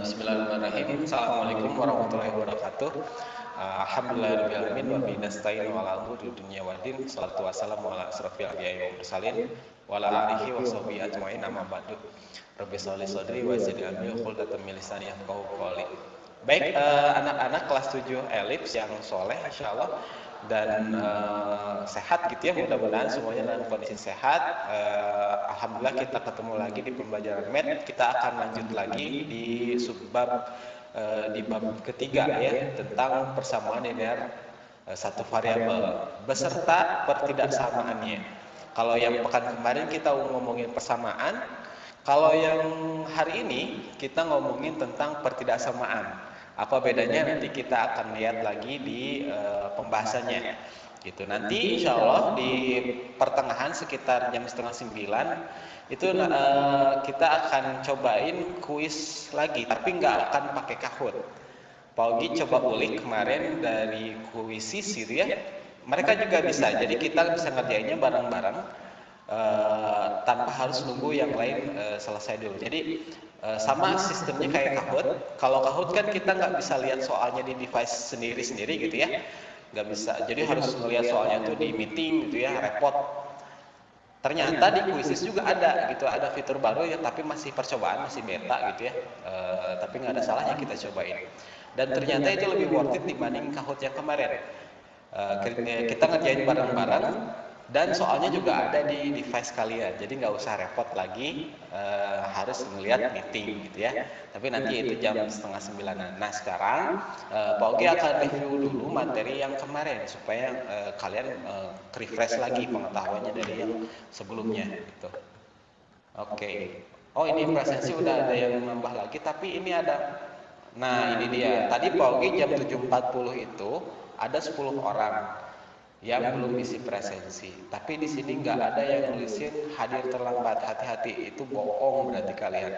Bismillahirrahmanirrahim. Assalamualaikum warahmatullahi wabarakatuh. Alhamdulillahirrahmanirrahim. Wa bihi nasta'in wa ala umuri dunya waddin. Shalatu wassalamu ala asrofil anbiya'i wal mursalin wa ala alihi wa sahbihi ajmain, amma ba'du. Rabbi sholli shodri wa yassir amri wa hlul 'uqdatam min lisani yafqahu qawli. Baik, anak-anak kelas 7 elips yang soleh insyaallah dan sehat gitu ya, mudah-mudahan semuanya dalam kondisi sehat. Alhamdulillah kita ketemu lagi di pembelajaran math. Kita akan lanjut lagi di subbab di bab ketiga ya, tentang persamaan linear satu variabel beserta pertidaksamaannya. Kalau yang pekan kemarin kita ngomongin persamaan, kalau yang hari ini kita ngomongin tentang pertidaksamaan. Apa bedanya nanti kita akan lihat lagi di pembahasannya gitu. Nanti insya Allah di pertengahan sekitar jam setengah 9 itu kita akan cobain kuis lagi, tapi nggak akan pakai Kahoot. Pak Ogi coba ulik kemarin dari kuis sisir ya, mereka juga bisa, jadi kita bisa ngerjainnya bareng-bareng tanpa harus nunggu yang lain selesai dulu. Jadi sama sistemnya kayak Kahoot. Kalau Kahoot kan kita nggak bisa lihat soalnya di device sendiri-sendiri gitu ya, nggak bisa. Jadi harus ngelihat soalnya tuh di meeting gitu ya, repot. Ternyata di Quizzes juga ada gitu, ada fitur baru ya, tapi masih percobaan, masih beta gitu ya. Tapi nggak ada salahnya kita cobain. Dan ternyata itu lebih worth it dibanding Kahoot yang kemarin. Kita ngerjain bareng-bareng. Dan soalnya juga ada di device kalian, jadi nggak usah repot lagi harus melihat meeting gitu ya. Tapi nanti itu jam setengah 9. Nah sekarang Pak Ogi akan review dulu materi yang kemarin supaya kalian refresh lagi pengetahuannya dari yang sebelumnya gitu. Oke. Oh ini presensi udah ada yang nambah lagi, tapi ini ada. Nah ini dia. Tadi Pak Ogi jam 7.40 itu ada 10 orang yang belum isi presensi, tapi di sini nggak ada yang nulisin hadir terlambat. Hati-hati, itu bohong berarti kalian.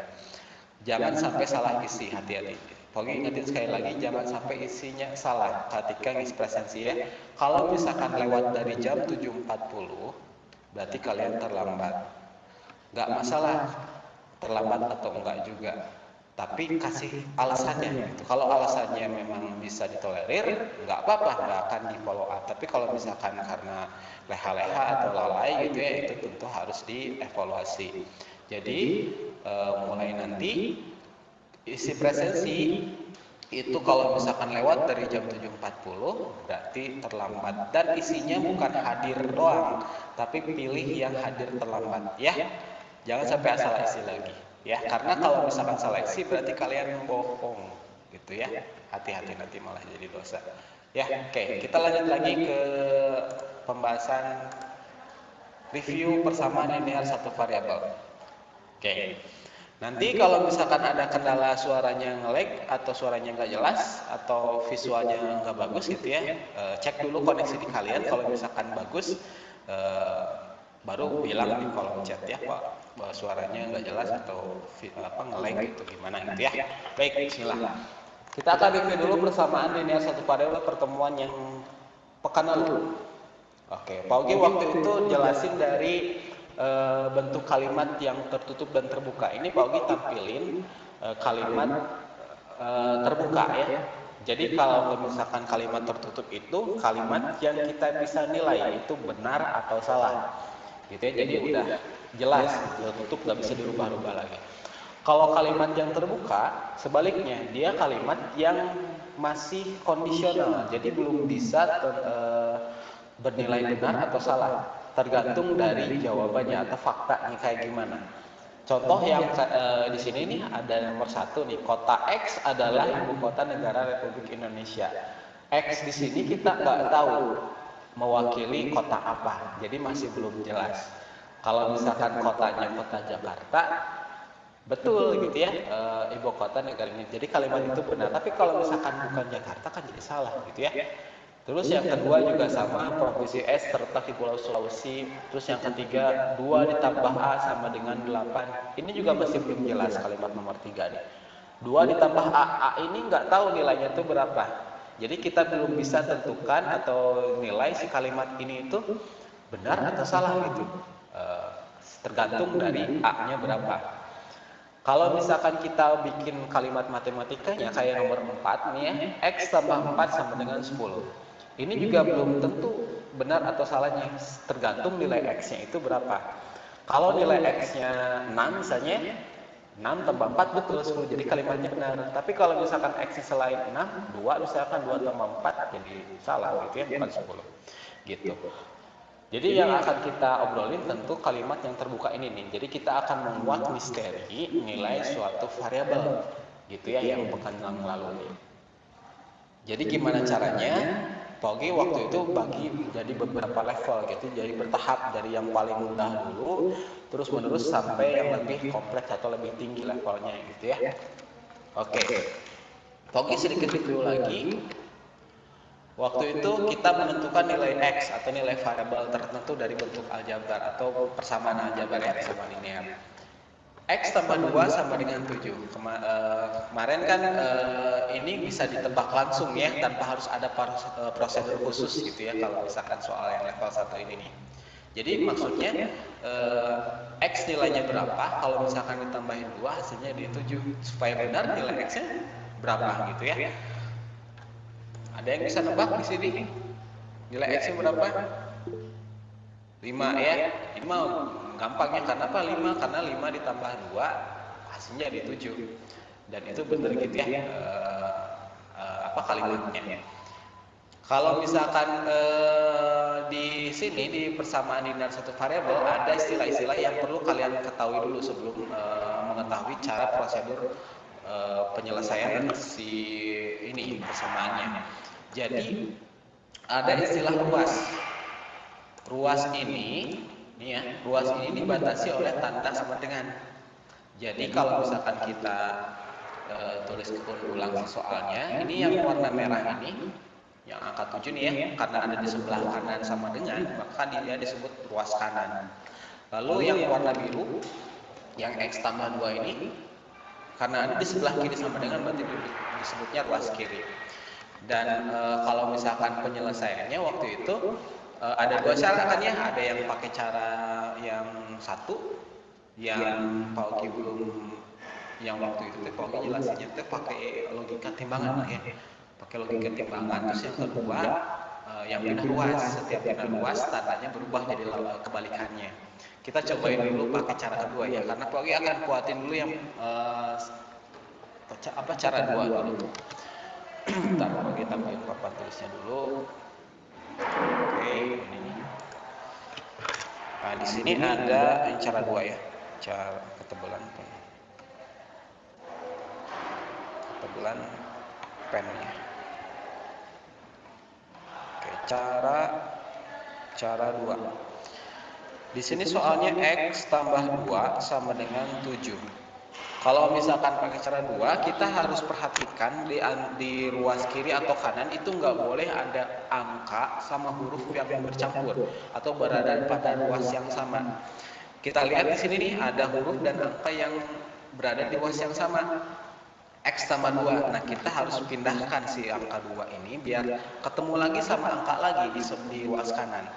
Jangan sampai salah isi, hati-hati. Pokoknya ingetin sekali lagi, jangan sampai isinya salah ketika ngisi presensi ya. Kalau misalkan lewat dari jam 7.40, berarti kalian terlambat. Nggak masalah terlambat atau enggak juga, tapi kasih alasannya gitu. Kalau alasannya memang bisa ditolerir, nggak apa-apa, nggak akan di follow up. Tapi kalau misalkan karena leha-leha atau lalai gitu ya, itu tentu harus dievaluasi. Jadi mulai nanti isi presensi itu kalau misalkan lewat dari jam 7.40 berarti terlambat, dan isinya bukan hadir doang, tapi pilih yang hadir terlambat ya. Jangan sampai asal isi lagi. Ya, karena kalau misalkan seleksi berarti kalian bohong gitu ya. Hati-hati, nanti malah jadi dosa. Ya, oke. Kita lanjut lagi ke pembahasan review persamaan linear satu variabel. Oke. Nanti kalau misalkan ada kendala suaranya nge-lag atau suaranya nggak jelas atau visualnya nggak bagus gitu ya, cek dulu koneksi di kalian. Kalau misalkan bagus, baru bilang di kolom chat ya Pak, bahwa suaranya nggak jelas atau nge-lag gitu gimana gitu ya. Baik, bismillah. Kita akan review dulu persamaan linear satu variabel pertemuan yang pekan lalu. Oke, Pak Ogi waktu itu jelasin dari bentuk kalimat yang tertutup dan terbuka. Ini Pak Ogi tampilin kalimat terbuka ya. Jadi kalau misalkan kalimat tertutup itu kalimat yang kita bisa nilai itu benar atau salah gitu ya. Jadi udah jelas, tertutup nggak bisa dirubah-rubah lagi. Kalau kalimat yang terbuka sebaliknya, dia kalimat yang masih kondisional, jadi belum bisa bernilai benar atau salah, tergantung dari jawabannya atau faktanya kayak gimana. Contoh yang di sini nih ada nomor 1 nih, kota X adalah ibu kota negara Republik Indonesia. X di sini kita nggak tahu mewakili kota apa, jadi masih belum jelas. Kalau misalkan kotanya kota Jakarta, betul gitu ya, ibu kota negara ini, jadi kalimat itu benar. Tapi kalau misalkan bukan Jakarta kan jadi salah gitu ya. Terus yang kedua juga sama, provinsi S terletak di Pulau Sulawesi. Terus yang ketiga, 2 ditambah A sama dengan 8. Ini juga masih belum jelas kalimat nomor 3 nih. 2 ditambah A ini nggak tahu nilainya itu berapa. Jadi kita belum bisa tentukan atau nilai si kalimat ini itu benar atau salah gitu. Tergantung dari A-nya berapa. Kalau misalkan kita bikin kalimat matematikanya kayak nomor 4 nih ya, X tambah 4 sama dengan 10. Ini juga belum tentu benar atau salahnya, tergantung nilai X-nya itu berapa. Kalau nilai X-nya 6 misalnya, 6 tambah 4 betul 10, jadi kalimatnya benar. Tapi kalau misalkan X-nya selain 6, 2 misalkan 2 tambah 4, jadi salah gitu ya, bukan 10. Gitu. Jadi yang akan kita obrolin tentu kalimat yang terbuka ini nih. Jadi kita akan membuat misteri nilai suatu variabel gitu ya yang pekan yang lalu nih. Jadi gimana caranya? Pogi waktu itu bagi jadi beberapa level gitu, jadi bertahap dari yang paling mudah dulu, terus menerus sampai yang lebih kompleks atau lebih tinggi levelnya gitu ya. Oke, Pogi sedikit review lagi. Waktu itu kita menentukan nilai X atau nilai variabel tertentu dari bentuk aljabar atau persamaan aljabar ya, persamaan linear. X tambah 2 sama dengan 7. Kemarin kan ini bisa ditebak langsung ya, tanpa harus ada prosedur khusus gitu ya, kalau misalkan soal yang level 1 ini nih. Jadi maksudnya X nilainya berapa, kalau misalkan ditambahin 2 hasilnya di 7. Supaya benar nilai X-nya berapa gitu ya. Ada yang bisa nebak di sini? Nilai X-nya berapa? 5 ya. 5 gampangnya karena apa? 5 karena 5 ditambah 2 hasilnya di 7. Dan itu benar gitu ya. Kalimatnya. Kalau misalkan di sini di persamaan linear satu variabel ada istilah-istilah yang perlu kalian ketahui dulu sebelum mengetahui cara prosedur penyelesaian si ini persamaannya. Jadi ada istilah ruas. Ruas ini, nih ya, ruas ini dibatasi oleh tanda sama dengan. Jadi kalau misalkan kita tulis ulang soalnya, ini yang warna merah ini, yang angka 7 nih ya, karena ada di sebelah kanan sama dengan, maka dia disebut ruas kanan. Lalu yang warna biru, yang X tambah 2 ini, karena ada di sebelah kiri sama dengan, berarti disebutnya ruas kiri. Dan kalau misalkan penyelesaiannya waktu itu ada dua cara kan ya, ada yang pakai cara yang satu, yang Pauki belum, yang waktu itu Pauki jelasinnya tuh pakai logika timbangan lah ya, pakai logika timbangan. Terus yang kedua yang pindah ruas, setiap pindah ruas tandanya berubah jadi kebalikannya. Kita cobain dulu pakai cara kedua ya, karena Pauki akan kuatin dulu yang cara dua dulu. Bentar, kita tambahin papan tulisnya dulu. Oke, ini. Nah, di sini ada cara 2 ya. Cara ketebalan pennya. Oke, cara 2. Di sini soalnya X tambah 2 sama dengan 7. Kalau misalkan pakai cara 2, kita harus perhatikan di ruas kiri atau kanan itu nggak boleh ada angka sama huruf yang bercampur atau berada pada ruas yang sama. Kita lihat di sini nih ada huruf dan angka yang berada di ruas yang sama. X tambah 2. Nah, kita harus pindahkan si angka 2 ini biar ketemu lagi sama angka lagi di ruas kanan.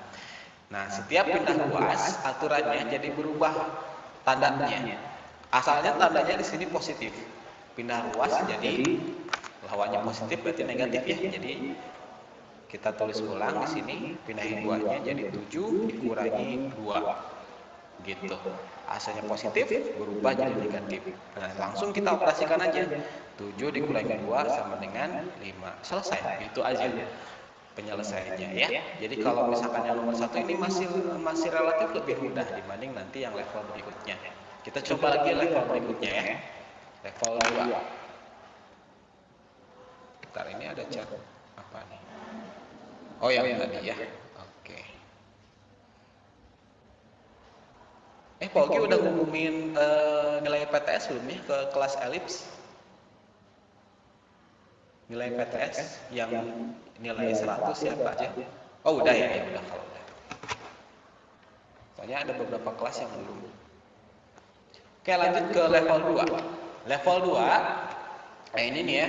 Nah, setiap pindah ruas aturannya jadi berubah tandanya. Asalnya tandanya di sini positif. Pindah ruas jadi lawannya positif berarti negatif ya. Jadi kita tulis ulang di sini, pindahin 2-nya jadi 7 dikurangi 2. Gitu. Asalnya positif berubah jadi negatif. Nah, langsung kita operasikan aja. 7 dikurangi 2 sama dengan 5. Selesai. Itu aja penyelesaiannya ya. Jadi kalau misalkan yang nomor 1 ini masih relatif lebih mudah dibanding nanti yang level berikutnya. Kita coba lagi level berikutnya ya. Level 2. Bentar, ini ada cat apa nih? Oh, yang tadi ya. Oke. Pauki udah ngumumin nilai PTS belum ya ke kelas elips? Nilai PTS yang nilai 100 siapa aja? Oh, udah ya, udah kalau udah. Soalnya ada beberapa kelas yang belum. Oke, lanjut ke level 2. Level 2, ini nih ya,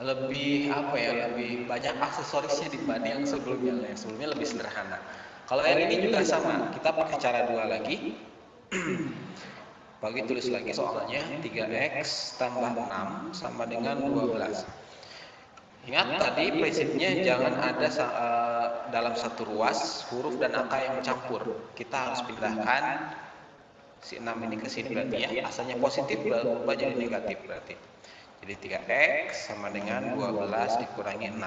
lebih apa ya, lebih banyak aksesorisnya dibanding yang sebelumnya. Yang sebelumnya lebih sederhana. Kalau yang ini juga sama, kita pakai cara 2 lagi. Bagi tulis lagi soalnya 3x tambah 6 sama dengan 12. Ingat tadi prinsipnya jangan ada dalam satu ruas huruf dan angka yang bercampur. Kita harus pindahkan si 6 ini ke sini berarti ya. Asalnya positif berubah jadi negatif berarti. Jadi 3x sama dengan 12 dikurangi 6.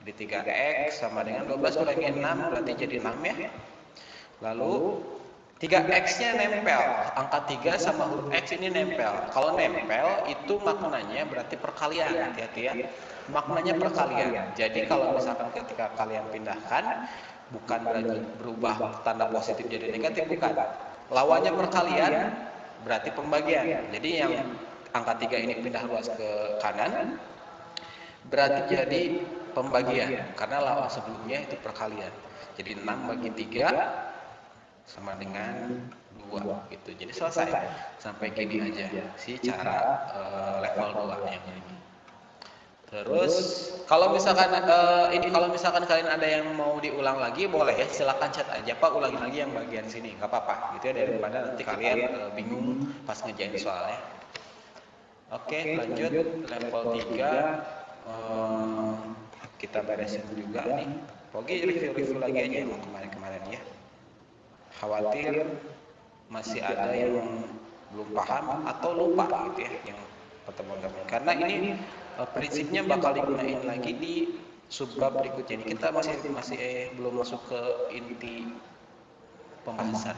Jadi 3x sama dengan 12 kurangi 6 berarti jadi 6 ya. Lalu 3x-nya nempel, angka 3 sama huruf x ini nempel. Kalau nempel itu maknanya berarti perkalian, hati-hati ya. Maknanya perkalian. Jadi kalau misalkan ketika kalian pindahkan, bukan berubah tanda positif jadi negatif, bukan. Lawannya perkalian berarti pembagian. Jadi yang angka 3 ini pindah luas ke kanan, berarti jadi pembagian. Karena lawan sebelumnya itu perkalian. Jadi 6 bagi 3 sama dengan 2 gitu. Jadi selesai. Sampai gini aja sih cara level 2 yang ini. Terus kalau misalkan kalau misalkan kalian ada yang mau diulang lagi boleh ya, silakan chat aja Pak, ulangi lagi yang bagian sini, nggak apa-apa gitu ya, daripada nanti kalian bingung pas ngerjain soalnya. Oke, lanjut level 3 kita beresin juga nih. Pogi review lagi aja yang kemarin-kemarin ya. Khawatir masih ada yang belum paham atau lupa gitu ya yang teman-teman, karena ini prinsipnya bakal digunain lagi di subbab berikutnya. Ini kita masih belum masuk ke inti pembahasan.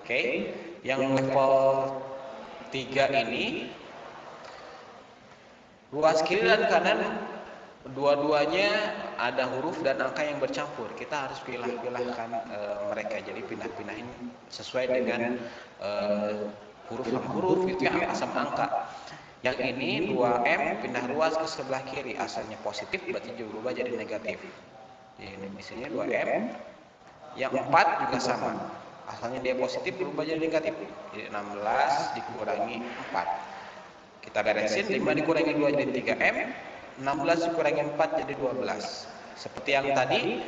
Oke, yang level 3 ini ruas kiri dan kanan dua-duanya ada huruf dan angka yang bercampur. Kita harus pilih-pilihkan mereka. Jadi pindah-pindahin sesuai dengan huruf sama huruf gitu ya, angka sama angka. Yang ini 2M pindah ruas ke sebelah kiri, asalnya positif berarti berubah jadi negatif. Jadi di sini 2M. Yang 4 juga sama. Asalnya dia positif berubah jadi negatif. Jadi 16 dikurangi 4. Kita beresin, 5 dikurangi 2 jadi 3M. 16 dikurangi 4 jadi 12. Seperti yang tadi,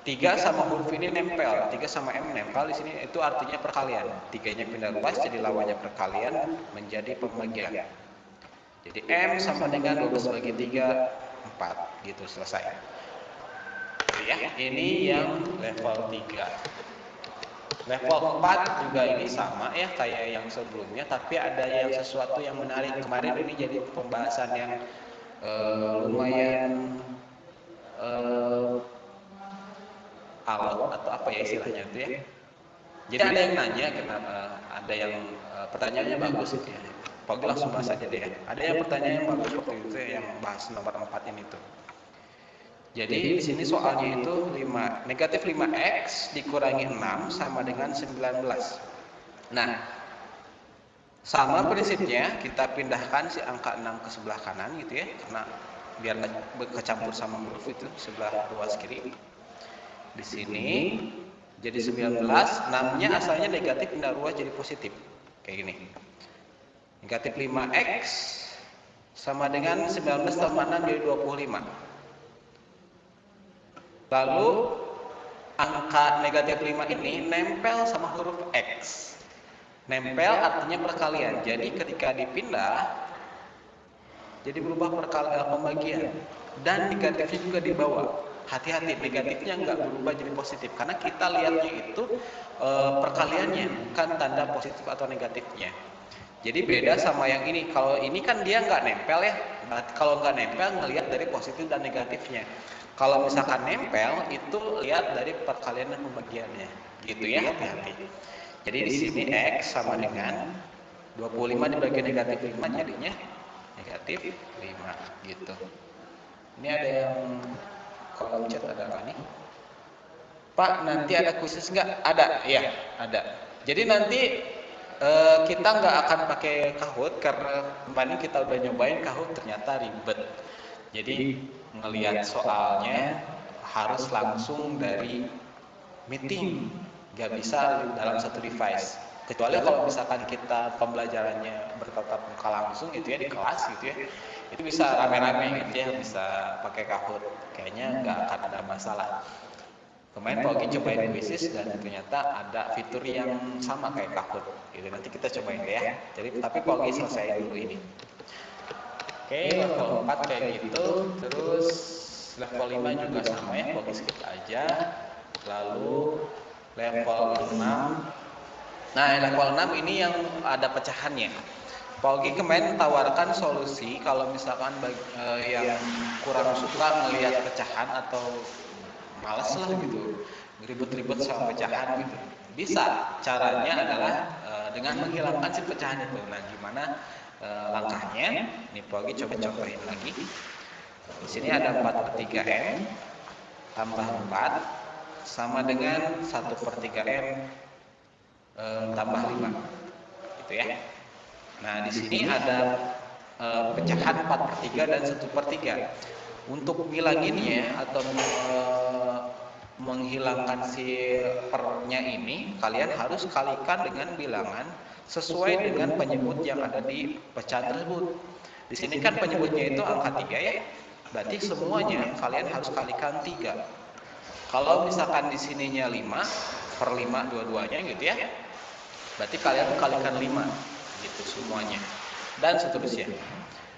3 sama huruf ini nempel, 3 sama M nempel di sini, itu artinya perkalian. 3-nya pindah ruas jadi lawannya perkalian menjadi pembagian. Jadi M sama dengan 12 bagi 3, 4. Gitu, selesai. Ya, ini yang level 3. Level 4 juga ini sama ya kayak yang sebelumnya, tapi ada yang sesuatu yang menarik. Kemarin ini jadi pembahasan yang lumayan alot atau apa ya istilahnya itu ya. Jadi ada yang nanya, ada yang pertanyaannya bagus gitu ya. Pokoknya langsung bahas aja deh ya. Ada yang pertanyaan yang bagus waktu itu yang bahas nomor 4 ini tuh. Jadi di sini soalnya itu negatif 5x dikurangi 6 sama dengan 19. Nah, sama prinsipnya kita pindahkan si angka 6 ke sebelah kanan gitu ya, karena biar kecampur sama huruf itu sebelah ruas kiri. Di sini jadi 19, 6-nya asalnya negatif pindah ruas jadi positif. Kayak gini. Negatif 5x sama dengan 19 tambah 6 jadi 25. Lalu angka negatif 5 ini nempel sama huruf x. Nempel artinya perkalian. Jadi ketika dipindah jadi berubah pembagian. Dan negatifnya juga dibawa. Hati-hati, negatifnya nggak berubah jadi positif. Karena kita lihatnya itu perkaliannya, bukan tanda positif atau negatifnya. Jadi beda sama yang ini. Kalau ini kan dia nggak nempel ya. Kalau nggak nempel ngelihat dari positif dan negatifnya. Kalau misalkan nempel itu lihat dari perkalian dan pembagiannya. Gitu ya, hati-hati. Jadi di sini x sama dengan 25 dibagi negatif 5 jadinya negatif 5 gitu. Ini ada yang kolom chat ada apa nih? Pak, nanti ada khusus nggak? Ada, ya, ada. Jadi nanti kita nggak akan pakai Kahoot karena kemarin kita udah nyobain Kahoot ternyata ribet. Jadi ngelihat soalnya harus langsung dari meeting, nggak bisa dalam satu device. Kecuali kalau misalkan kita pembelajarannya bertatap muka langsung gitu ya di kelas gitu ya, itu bisa rame-rame gitu ya, bisa pakai Kahoot. Kayaknya nggak akan ada masalah. Kemarin Paugi cobain Quizzes dan ternyata ada fitur yang sama kayak Kahoot. Gitu. Nanti kita cobain deh ya. Jadi tapi Paugi selesai dulu ini. Oke, level 4 kayak gitu. Terus level 5 juga sama ya, Paugi skip aja. Lalu level 6. Nah, level 6 ini yang ada pecahannya. Paugi kemarin tawarkan solusi kalau misalkan yang kurang suka melihat pecahan atau malas lah gitu, ribet-ribet sama pecahan gitu. Bisa, caranya adalah dengan menghilangkan si pecahan itu. Nah, gimana langkahnya? Ini Paugi coba contohin lagi. Di sini ada 4/3M tambah 4 sama dengan 1/3M tambah 5. Gitu ya. Nah, di sini ada pecahan 4/3 dan 1/3. Untuk ngilanginnya atau menghilangkan si pernya ini, kalian harus kalikan dengan bilangan sesuai dengan penyebut yang ada di pecahan tersebut. Di sini kan penyebutnya itu angka 3 ya. Berarti semuanya kalian harus kalikan 3. Kalau misalkan di sininya 5/5 dua-duanya gitu ya. Berarti kalian kalikan 5 gitu semuanya. Dan seterusnya.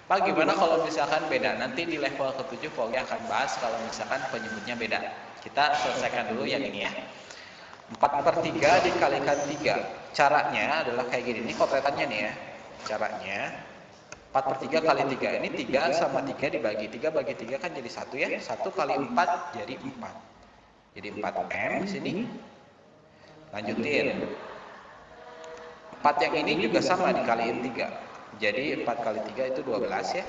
Pak, gimana kalau misalkan beda? Nanti di level ke-7 Paugi akan bahas kalau misalkan penyebutnya beda. Kita selesaikan dulu yang ini ya. 4/3 dikalikan 3. Caranya adalah kayak gini. Ini kotretannya nih ya. Caranya 4/3 kali 3. Ini 3 sama 3 dibagi. 3 bagi 3 kan jadi 1 ya. 1 kali 4 jadi 4. Jadi 4M di sini. Lanjutin. 4 yang ini juga sama dikaliin 3. Jadi 4 kali 3 itu 12 ya.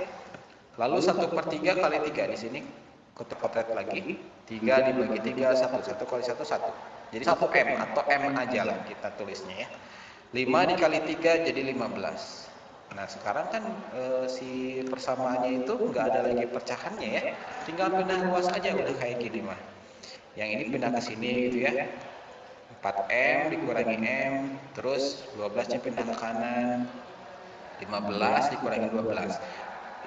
Lalu 1/3 kali 3 di sini kotret lagi. 3 dibagi 3 1. 1 kali 1 1. Jadi 1M atau M aja lah kita tulisnya ya. 5 dikali 3 jadi 15. Nah, sekarang kan si persamaannya itu nggak ada lagi pecahannya ya. Tinggal pindah luas aja udah kayak gini mah. Yang ini pindah ke sini gitu ya. 4M dikurangi M, terus 12-nya pindah ke kanan. 15 dikurangi 12.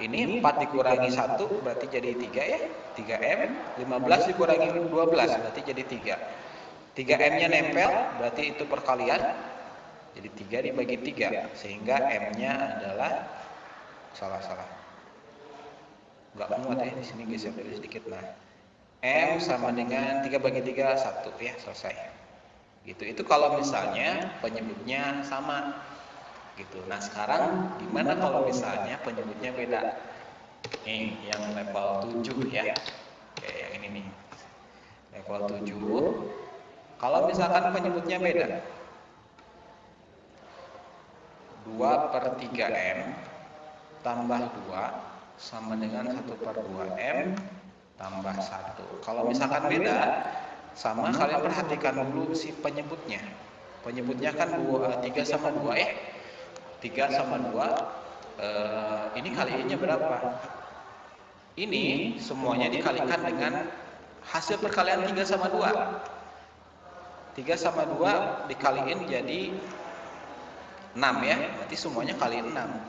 Ini 4 dikurangi 1 berarti jadi 3 ya. 3M. 15 dikurangi 12 berarti jadi 3. 3M-nya nempel berarti itu perkalian. Jadi 3 dibagi 3 sehingga M-nya adalah salah. Enggak muat ya di sini geser dulu sedikit. Nah, M sama dengan 3 bagi 3 1 ya, selesai. Gitu. Itu kalau misalnya penyebutnya sama. Gitu. Nah, sekarang gimana kalau misalnya penyebutnya beda? Nih, yang level 7 ya. Oke, yang ini nih. Level 7. Kalau misalkan penyebutnya beda. 2/3M tambah 2 sama dengan 1/2M tambah 1. Kalau misalkan beda, sama kalian perhatikan dulu si penyebutnya. Penyebutnya kan 3 sama 2 ya. 3 sama 2, ini kaliinnya berapa? Ini semuanya dikalikan dengan hasil perkalian 3 sama 2. 3 sama 2 dikaliin jadi 6 ya, berarti semuanya kali 6.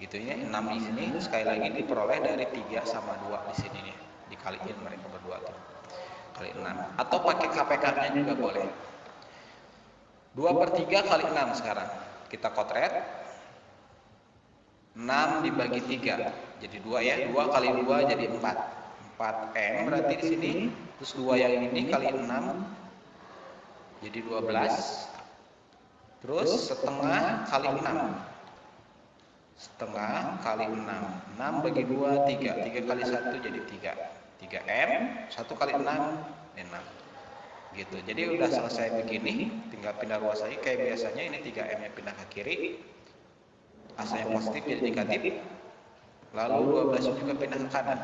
Gitu ya, 6 di sini sekali lagi diperoleh dari 3 sama 2 di sini nih. Dikaliin mereka berdua tuh. Kali 6. Atau pakai KPK-nya juga boleh. 2/3 kali 6 sekarang. Kita kotret. 6 dibagi 3 jadi 2 ya. 2 kali 2 jadi 4. 4M berarti di sini. Terus 2 yang ini kali 6 jadi 12. Terus setengah kali 6. Setengah kali 6. 6 bagi 2 3. 3 kali 1 jadi 3. 3M 1 kali 6 6. Gitu. Jadi udah selesai begini, tinggal pindah luas lagi kayak biasanya. Ini 3M-nya pindah ke kiri. Asalnya positif jadi negatif. Lalu 12 juga pindah ke kanan.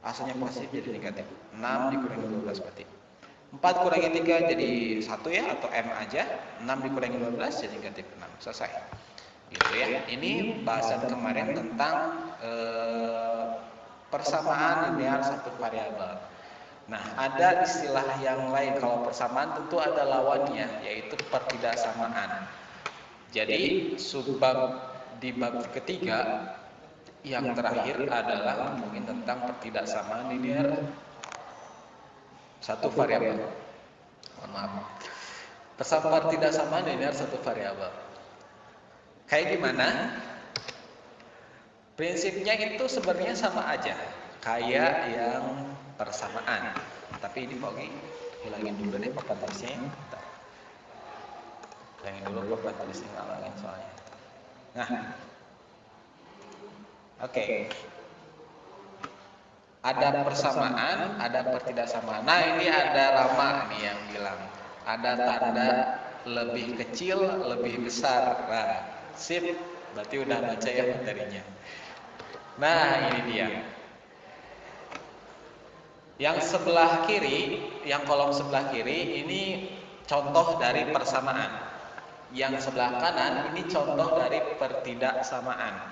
Asalnya positif jadi negatif. 6 dikurangi 12 berarti 4 kurangi 3 jadi 1 ya, atau M aja. 6 dikurangi 12 jadi negatif 6. Selesai. Gitu ya. Ini bahasan kemarin tentang persamaan linear satu variabel. Nah, ada istilah yang lain. Kalau persamaan tentu ada lawannya, yaitu pertidaksamaan. Jadi subbab di bab ketiga yang terakhir adalah ngomongin tentang pertidaksamaan linear satu variabel. Mohon maaf. Pertidaksamaan linear satu variabel. Kayak gimana? Prinsipnya itu sebenarnya sama aja, kayak yang persamaan. Tapi ini Pak Ogi hilangin dulu deh papan tulisnya. Hilangin dulu papan tulisnya, ngalangin soalnya. Nah, oke. Ada persamaan, ada pertidaksamaan. Nah, ini ada Rama nih yang bilang ada tanda lebih kecil, lebih besar. Nah, sip, berarti udah baca ya materinya. Nah, ini dia. Yang sebelah kiri, yang kolom sebelah kiri ini contoh dari persamaan. Yang sebelah kanan ini contoh dari pertidaksamaan.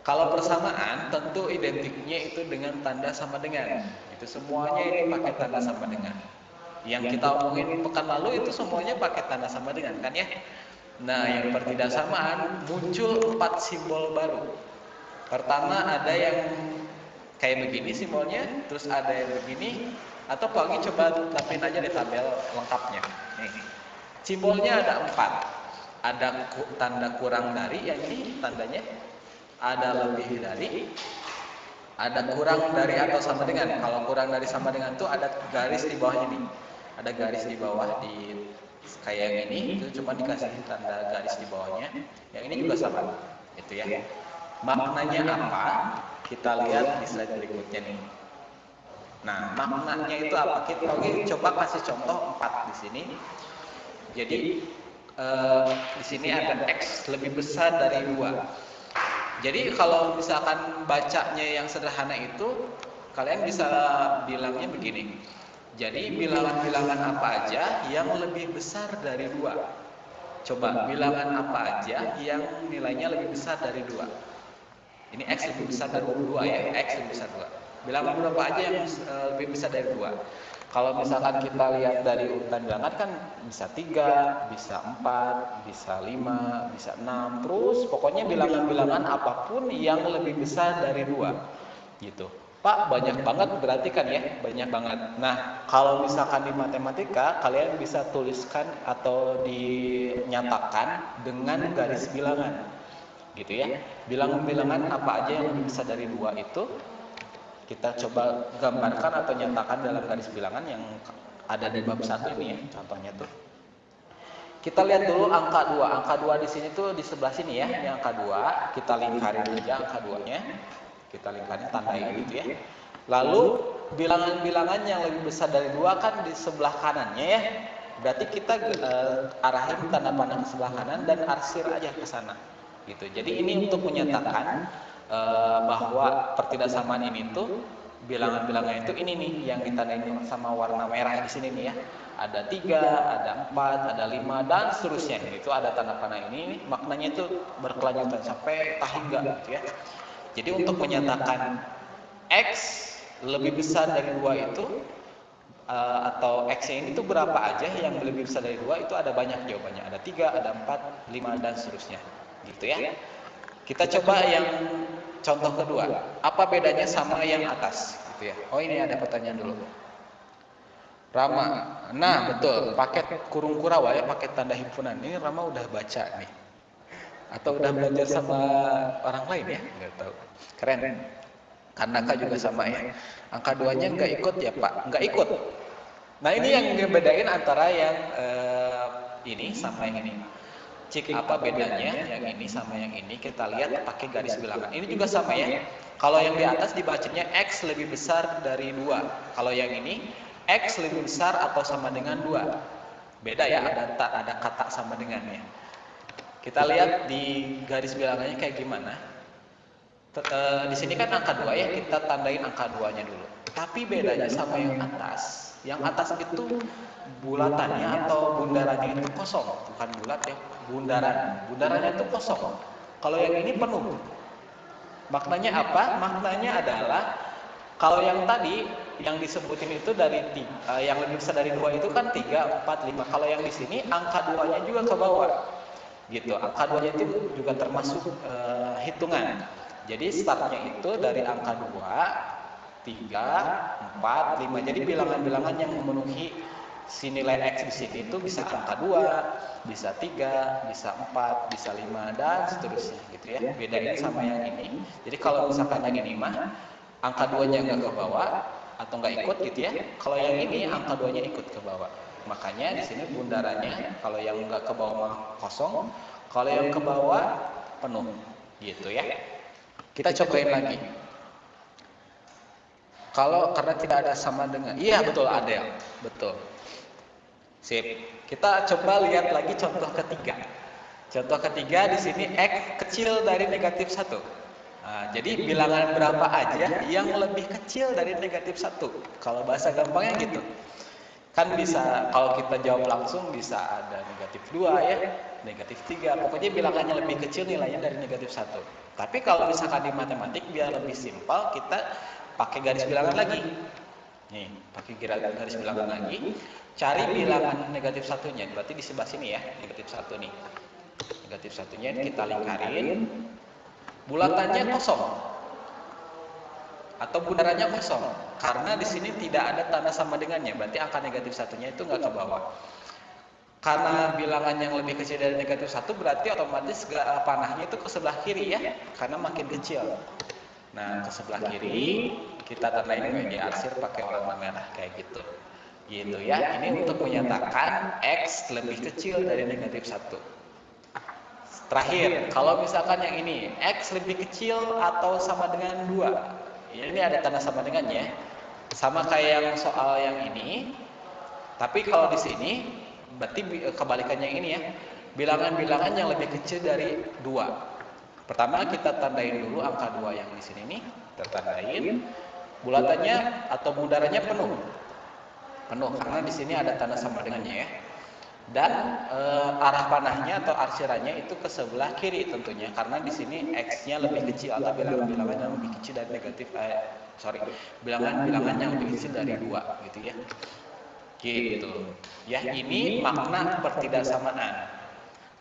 Kalau persamaan tentu identiknya itu dengan tanda sama dengan. Itu semuanya ini pakai tanda sama dengan. Yang kita omongin pekan lalu itu semuanya pakai tanda sama dengan kan ya. Nah, yang pertidaksamaan muncul 4 simbol baru. Pertama ada yang kayak begini simbolnya, terus ada yang begini, atau Pak Ogi coba tapin aja di tabel lengkapnya. Nih, simbolnya ada 4. Ada tanda kurang dari, yang ini tandanya ada lebih dari, ada kurang dari atau sama dengan. Kalau kurang dari sama dengan itu ada garis di bawahnya nih. Ada garis di bawah di kayak yang ini, itu cuma dikasih tanda garis di bawahnya. Yang ini juga sama, gitu ya. Maknanya apa? Kita lihat di slide berikutnya nih. Nah, maknanya itu apa? Kita coba kasih contoh 4 di sini. Jadi di sini ada X lebih besar dari 2. Jadi kalau misalkan bacanya yang sederhana itu, kalian bisa bilangnya begini. Jadi bilangan-bilangan apa aja yang lebih besar dari 2? Coba bilangan apa aja yang nilainya lebih besar dari 2? Ini X lebih besar dari 2 ya, X lebih besar 2. Bilangan berapa aja yang lebih besar dari 2? Kalau misalkan kita lihat dari urutan bilangan kan bisa 3, bisa 4, bisa 5, bisa 6, terus pokoknya bilangan-bilangan apapun yang lebih besar dari 2. Gitu. Pak, banyak banget berarti kan ya? Banyak banget. Nah, kalau misalkan di matematika, kalian bisa tuliskan atau dinyatakan dengan garis bilangan. Gitu ya. Bilangan-bilangan apa aja yang lebih besar dari 2 itu kita coba gambarkan atau nyatakan dalam garis bilangan yang ada di bab 1 ini ya, contohnya tuh. Kita lihat dulu angka 2. Angka 2 di sini tuh di sebelah sini ya. Ini angka 2, kita lingkarin aja angka 2-nya. Kita lingkarin tandain gitu ya. Lalu bilangan-bilangan yang lebih besar dari 2 kan di sebelah kanannya ya. Berarti kita arahin tanda panah ke sebelah kanan dan arsir aja ke sana. Gitu. Jadi ini untuk menyatakan bahwa pertidaksamaan ini tuh bilangan-bilangan itu ini nih yang ditandain sama warna merah di sini nih ya. Ada 3, ada 4, ada 5 dan seterusnya. Itu ada tanda panah ini maknanya itu berkelanjutan sampai tahingga gitu ya. Jadi untuk menyatakan X lebih besar dari 2 itu atau X-nya ini tuh berapa aja yang lebih besar dari 2 itu ada banyak jawabannya. Ada 3, ada 4, 5 dan seterusnya. Gitu ya. Kita coba yang contoh kedua. Apa bedanya sama yang atas? Gitu ya. Oh ini ada pertanyaan dulu. Rama. Nah betul. Paket kurung kurawa ya. Paket tanda himpunan. Ini Rama udah baca nih. Atau udah belajar sama orang lain ya? Nggak tahu. Keren. Karena Kak juga sama ya. Angka 2-nya nggak ikut ya Pak? Nggak ikut. Nah ini yang ngebedain antara yang ini sama yang ini. Cek apa bedanya yang ini sama yang ini, kita lihat pakai garis bilangan. Ini juga sama ya. Kalau yang di atas dibacanya X lebih besar dari 2. Kalau yang ini X lebih besar atau sama dengan 2. Beda ya, ada kata sama dengannya. Kita lihat di garis bilangannya kayak gimana. Di sini kan angka 2 ya, kita tandain angka 2-nya dulu. Tapi bedanya sama yang atas. Yang atas itu bulatannya atau bundarannya itu kosong, bukan bulat ya, bundarannya itu kosong. Kalau yang ini penuh. Maknanya apa? Maknanya adalah kalau yang tadi yang disebutin itu dari yang lebih besar dari 2 itu kan 3, 4, 5. Kalau yang di sini angka 2-nya juga ke bawah. Gitu. Angka 2-nya itu juga termasuk hitungan. Jadi startnya itu dari angka 2, 3, 4, 5. Jadi bilangan-bilangan yang memenuhi si nilai X di sini itu bisa angka 2, bisa 3, bisa 4, bisa 5, dan seterusnya gitu ya. Beda ini sama yang ini. Jadi kalau misalkan yang ini mah angka 2-nya nggak ke bawah atau nggak ikut gitu ya. Kalau yang ini angka 2-nya ikut ke bawah. Makanya di sini bundarannya kalau yang nggak ke bawah mah kosong, kalau yang ke bawah penuh gitu ya. Kita cobain lagi. Kalau karena tidak ada sama dengan, iya betul ada ya, betul. Sip. Kita coba lihat lagi contoh ketiga. Contoh ketiga di sini X kecil dari negatif 1. Nah, jadi bilangan berapa aja yang lebih kecil dari negatif 1. Kalau bahasa gampangnya gitu. Kan bisa, kalau kita jawab langsung bisa ada negatif 2 ya, negatif 3. Pokoknya bilangannya lebih kecil nilainya dari negatif 1. Tapi kalau misalkan di matematik biar lebih simpel, kita pakai garis bilangan lagi. Nih, pakai garis bilangan lagi. Cari bilangan negatif 1-nya. Berarti di sebelah sini ya, negatif 1 nih. Negatif 1-nya kita lingkarin. Bulatannya kosong. Atau bundarannya kosong. Karena di sini tidak ada tanda sama dengannya. Berarti angka negatif 1-nya itu nggak ke bawah. Karena bilangan yang lebih kecil dari negatif 1 berarti otomatis panahnya itu ke sebelah kiri ya. Karena makin kecil. Nah, ke sebelah kiri kita tandain kayak diarsir pakai warna merah kayak gitu. Gitu ya. Ini untuk menyatakan X lebih kecil dari negatif 1. Terakhir, kalau misalkan yang ini X lebih kecil atau sama dengan 2. Ini ada tanda sama dengannya. Sama kayak yang soal yang ini. Tapi kalau di sini berarti kebalikannya ini ya. Bilangan-bilangan yang lebih kecil dari 2. Pertama kita tandain dulu angka 2 yang di sini nih, tertandain. Bulatannya atau bundarannya penuh. Penuh karena di sini ada tanda sama dengannya ya. Dan arah panahnya atau arsirannya itu ke sebelah kiri tentunya karena di sini X-nya lebih kecil atau bilangan-bilangan yang lebih kecil dari negatif bilangan-bilangan yang lebih kecil dari 2 gitu ya. Gitu. Ya, ini makna pertidaksamaan.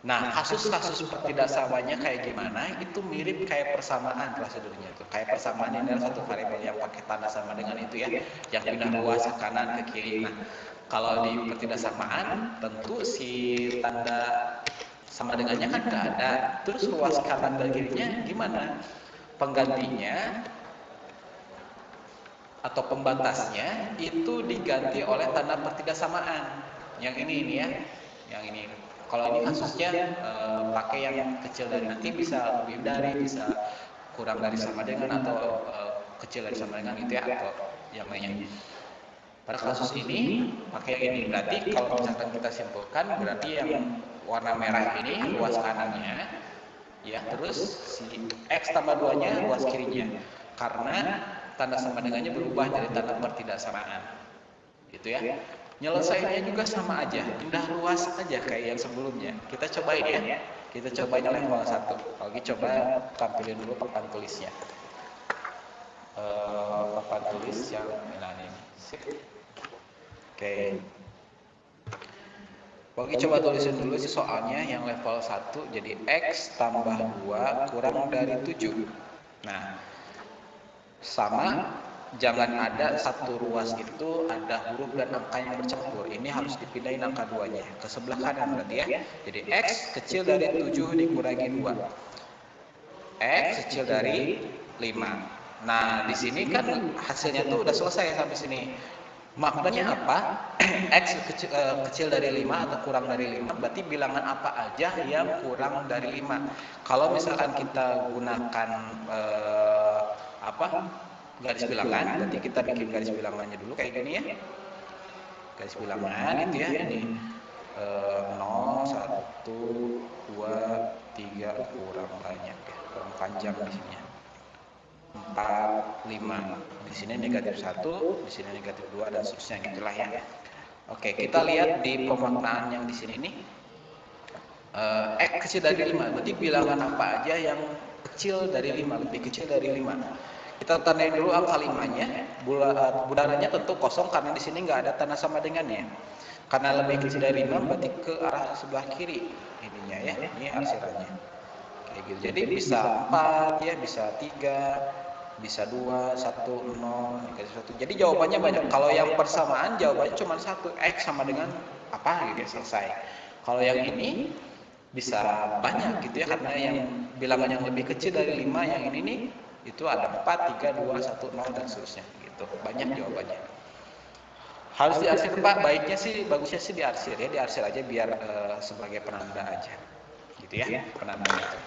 Nah, kasus-kasus pertidaksamanya kayak gimana? Itu mirip kayak persamaan prosedurnya itu. Kayak persamaan ini adalah satu variabel yang pakai tanda sama dengan itu ya, yang pindah luas ke kanan ke kiri. Nah, kalau di pertidaksamaan tentu si tanda sama dengannya kan nggak ada. Terus luas kanan dan kirinya gimana? Penggantinya atau pembatasnya itu diganti oleh tanda pertidaksamaan. Yang ini ya, yang ini. Kalau ini kasusnya pakai yang kecil dari nanti bisa lebih dari, bisa kurang dari sama dengan atau kecil dari sama dengan itu ya atau yang lainnya. Pada kasus ini pakai yang ini berarti kalau misalkan kita simpulkan berarti yang warna merah ini luas kanannya ya terus si X tambah 2-nya luas kirinya karena tanda sama dengannya berubah dari tanda pertidaksamaan. Gitu ya. Nyelesainya juga sama aja, pindah luas aja kayak yang sebelumnya. Kita cobain ya. Kita cobain level 1. Oke, coba tampilin dulu papan tulisnya. Papan tulis yang ini. Sip. Oke. Oke, coba tulisin dulu sih soalnya yang level 1 jadi X tambah 2 kurang dari 7. Nah, sama jangan ada satu ruas itu ada huruf dan angka yang bercampur. Ini harus dipindahin angka 2-nya ke sebelah kanan berarti ya. Jadi X kecil dari 7 dikurangi 2. X kecil dari 5. Nah, di sini kan hasilnya tuh udah selesai sampai sini. Maknanya apa? X kecil dari 5 atau kurang dari 5 berarti bilangan apa aja yang kurang dari 5. Kalau misalkan kita gunakan garis bilangan, berarti kita bikin garis bilangannya dulu kayak gini ya. Garis bilangan itu ya, ini 0, 1, 2, 3 kurang banyak ya, kurang panjang di sini. 4, 5. Di sini negatif 1, di sini negatif 2 dan seterusnya gitulah ya. Oke, kita lihat di pemaknaan yang di sini nih. X kecil dari 5, berarti bilangan apa aja yang kecil dari 5, lebih kecil dari 5. Kita tandain dulu angka 5-nya, bundarannya tentu kosong karena di sini nggak ada tanda sama dengannya. Karena lebih kecil dari 5 berarti ke arah sebelah kiri ininya ya, ini arsirannya. Kayak gitu. Jadi bisa 4 ya, bisa 3, bisa 2, 1, 0, dikasih 1. Jadi jawabannya banyak. Kalau yang persamaan jawabannya cuma 1, X sama dengan apa gitu, selesai. Kalau yang ini bisa banyak gitu ya, karena yang bilangan yang lebih kecil dari 5 yang ini nih itu ada 4, 3, 2, 1, 0 dan seterusnya gitu. Banyak jawabannya. Harus diarsir Pak, baiknya sih, bagusnya sih diarsir ya, diarsir aja biar sebagai penanda aja. Gitu ya, penanda aja.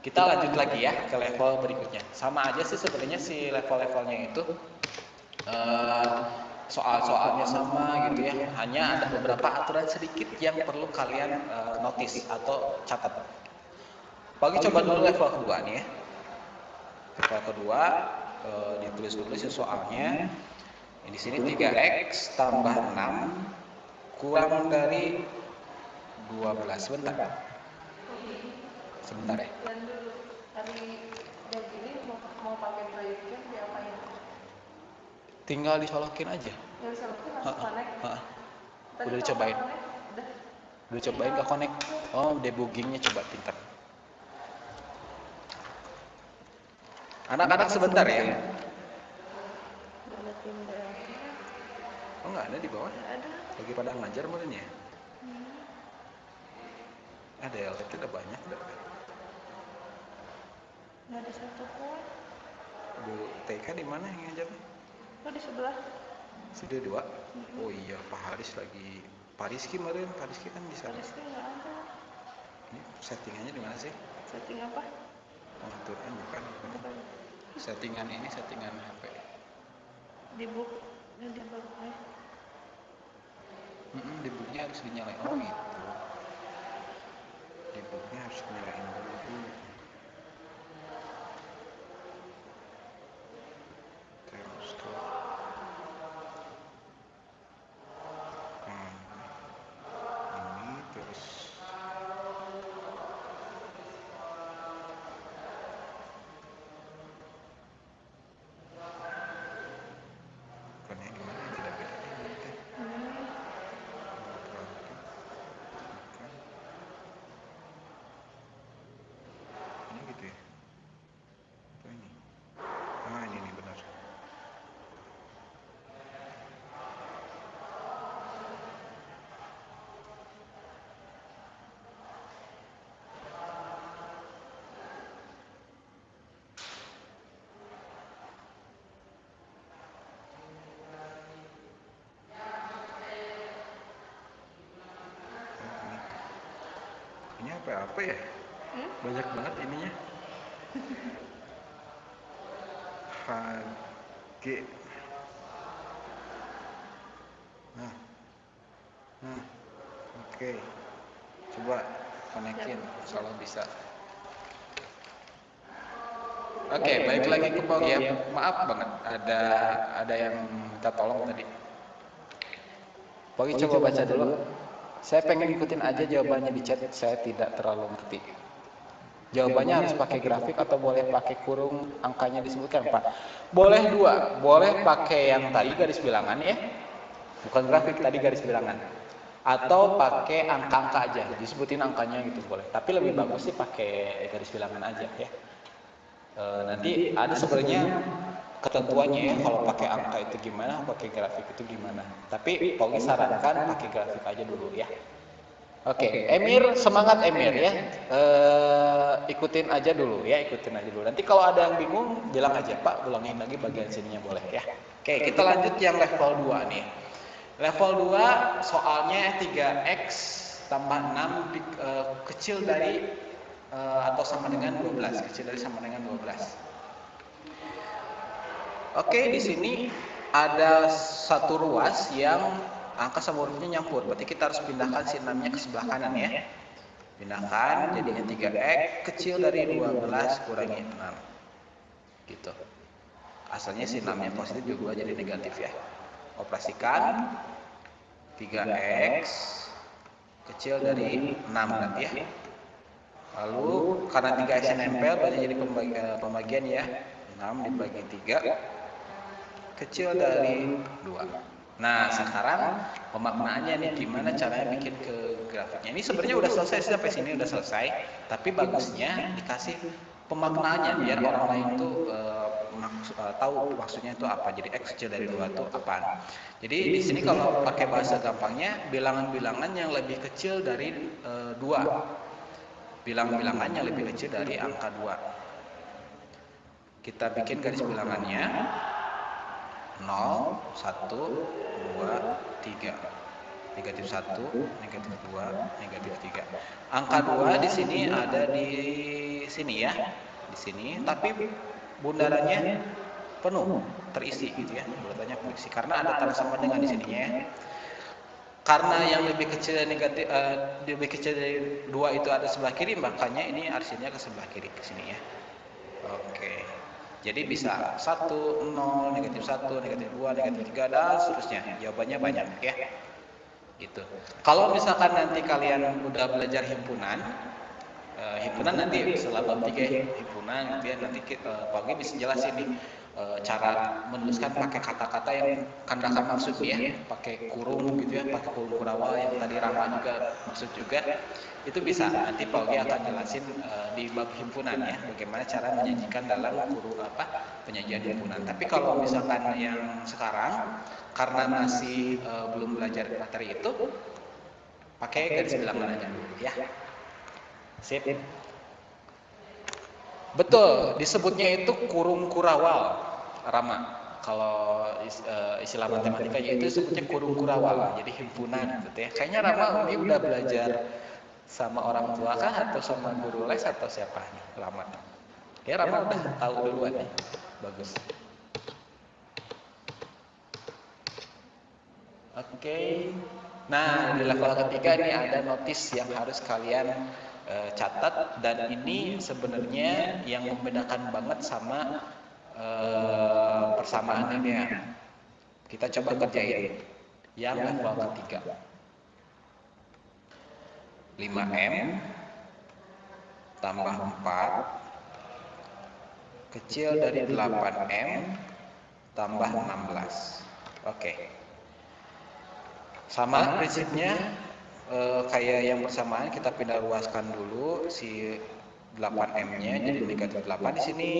Kita lanjut lagi ya ke level berikutnya. Sama aja sih sebenarnya si level-levelnya itu soal-soalnya sama gitu ya. Hanya ada beberapa aturan sedikit yang perlu kalian notice atau catat. Pagi coba dulu level kedua nih ya. Level kedua ditulis dulu sih soalnya. Di sini 3x tambah 6 kurang dari 12. Sebentar ya. Tinggal disolokin aja. Udah dicobain. Udah cobain gak connect? Oh, debuggingnya coba pintar. Anak-anak sebentar ya. Oh, nggak ada di bawah? Lagi pada ngajar mungkin ya? Ada ya, itu udah banyak udah. Nggak ada satu pun. Bu TK di mana yang ngajarnya? Oh, di sebelah. Sudah 2? Oh iya, Pak Haris lagi. Pak Rizky kemarin, Pak Rizky kan di sana. Rizky nggak ada. Ini settingannya di mana sih? Setting apa? Pengaturan bukan. Settingan ini settingan HP. Di book, di book. Di booknya harus dinyalain. Oh itu. Di booknya harus dinyalain dulu. Ini terus. Bukannya gimana? Tidak beda. Ini gitu ya. Atau ini. Ah, ini nih benar. Ini apa ya? Banyak banget ininya. HG. Nah. Oke. Coba konekin kalau bisa. Oke, balik lagi ke Pau ya. Maaf banget, ada yang minta tolong tadi. Pau coba baca dulu. Saya pengen ikutin aja jawabannya di chat, saya tidak terlalu ngerti. Jawabannya harus pakai grafik atau boleh pakai kurung angkanya disebutkan, Pak? Boleh dua, boleh pakai yang tadi garis bilangan ya. Bukan grafik, tadi garis bilangan. Atau pakai angka-angka aja, disebutin angkanya gitu boleh. Tapi lebih bagus sih pakai garis bilangan aja ya. Nanti ada sebenarnya ketentuannya ya, kalau pakai angka itu gimana, pakai grafik itu gimana. Tapi Paugi sarankan pakai grafik aja dulu ya. Oke, Emir, semangat Emir ya. Ikutin aja dulu ya, ikutin aja dulu. Nanti kalau ada yang bingung, bilang aja Pak, ulangin lagi bagian sininya boleh ya. Oke, kita lanjut yang level 2 nih. Level 2 soalnya 3x tambah 6 kecil dari atau sama dengan 12, kecil dari sama dengan 12. Oke, di sini ada satu ruas yang angka sama hurufnya nyampur. Berarti kita harus pindahkan si 6-nya ke sebelah kanan ya. Pindahkan, jadinya 3x kecil dari 12 kurangi 6. Gitu. Asalnya si 6-nya positif juga jadi negatif ya. Operasikan 3x kecil dari 6 berarti ya. Lalu karena 3x nempel berarti jadi pembagian ya. 6 dibagi 3 kecil dari 2. Nah, sekarang pemaknaannya nih gimana caranya bikin ke grafiknya. Ini sebenarnya udah selesai, sampai sini udah selesai. Tapi bagusnya dikasih pemaknaannya biar orang lain tuh tahu maksudnya itu apa. Jadi X kecil dari 2 itu apaan. Jadi di sini kalau pakai bahasa gampangnya, bilangan-bilangan yang lebih kecil dari 2. Bilangan-bilangan yang lebih kecil dari angka 2. Kita bikin garis bilangannya 0, 1, 2, 3. Negatif 1, negatif 2, negatif 3. Angka 2 di sini ada di sini ya. Di sini, tapi bundarannya penuh, terisi gitu ya. Bundarannya terisi karena ada tanda sama dengan di sininya ya. Karena yang lebih kecil dari lebih kecil dari 2 itu ada sebelah kiri, makanya ini arsinya ke sebelah kiri ke sini ya. Oke. Jadi bisa 1, 0, negatif 1, negatif 2, negatif 3 dan seterusnya. Jawabannya banyak ya. Gitu. Kalau misalkan nanti kalian udah belajar himpunan, himpunan nanti setelah bab 3 himpunan gitu ya, nanti Pak Ogi bisa jelasin nih cara menuliskan pakai kata-kata yang kandakan maksud ya, pakai kurung gitu ya, pakai kurung kurawal yang tadi Rama juga maksud juga, itu bisa nanti Pak Ogi akan jelasin di bab himpunan ya, bagaimana cara menyajikan dalam penyajian himpunan. Tapi kalau misalkan yang sekarang karena masih belum belajar materi itu, pakai garis bilangan aja dulu ya. Sip. Betul, disebutnya itu kurung kurawal, Rama. Kalau istilah matematikanya itu disebutnya kurung kurawal, jadi himpunan gitu ya. Kayaknya Rama ini udah belajar sama orang tua kah atau sama guru les atau siapa nih, Rama? Ya Rama udah tahu duluan nih. Bagus. Oke. Nah, di level ketiga ini ada notis yang harus kalian catat, dan ini sebenarnya yang membedakan banget sama persamaan ini ya. Kita coba kerjain yang level ketiga. 5M tambah 4 kecil dari 8M tambah 16. Oke. Sama prinsipnya kayak yang persamaan, kita pindah ruaskan dulu si 8M-nya jadi negatif 8 di sini.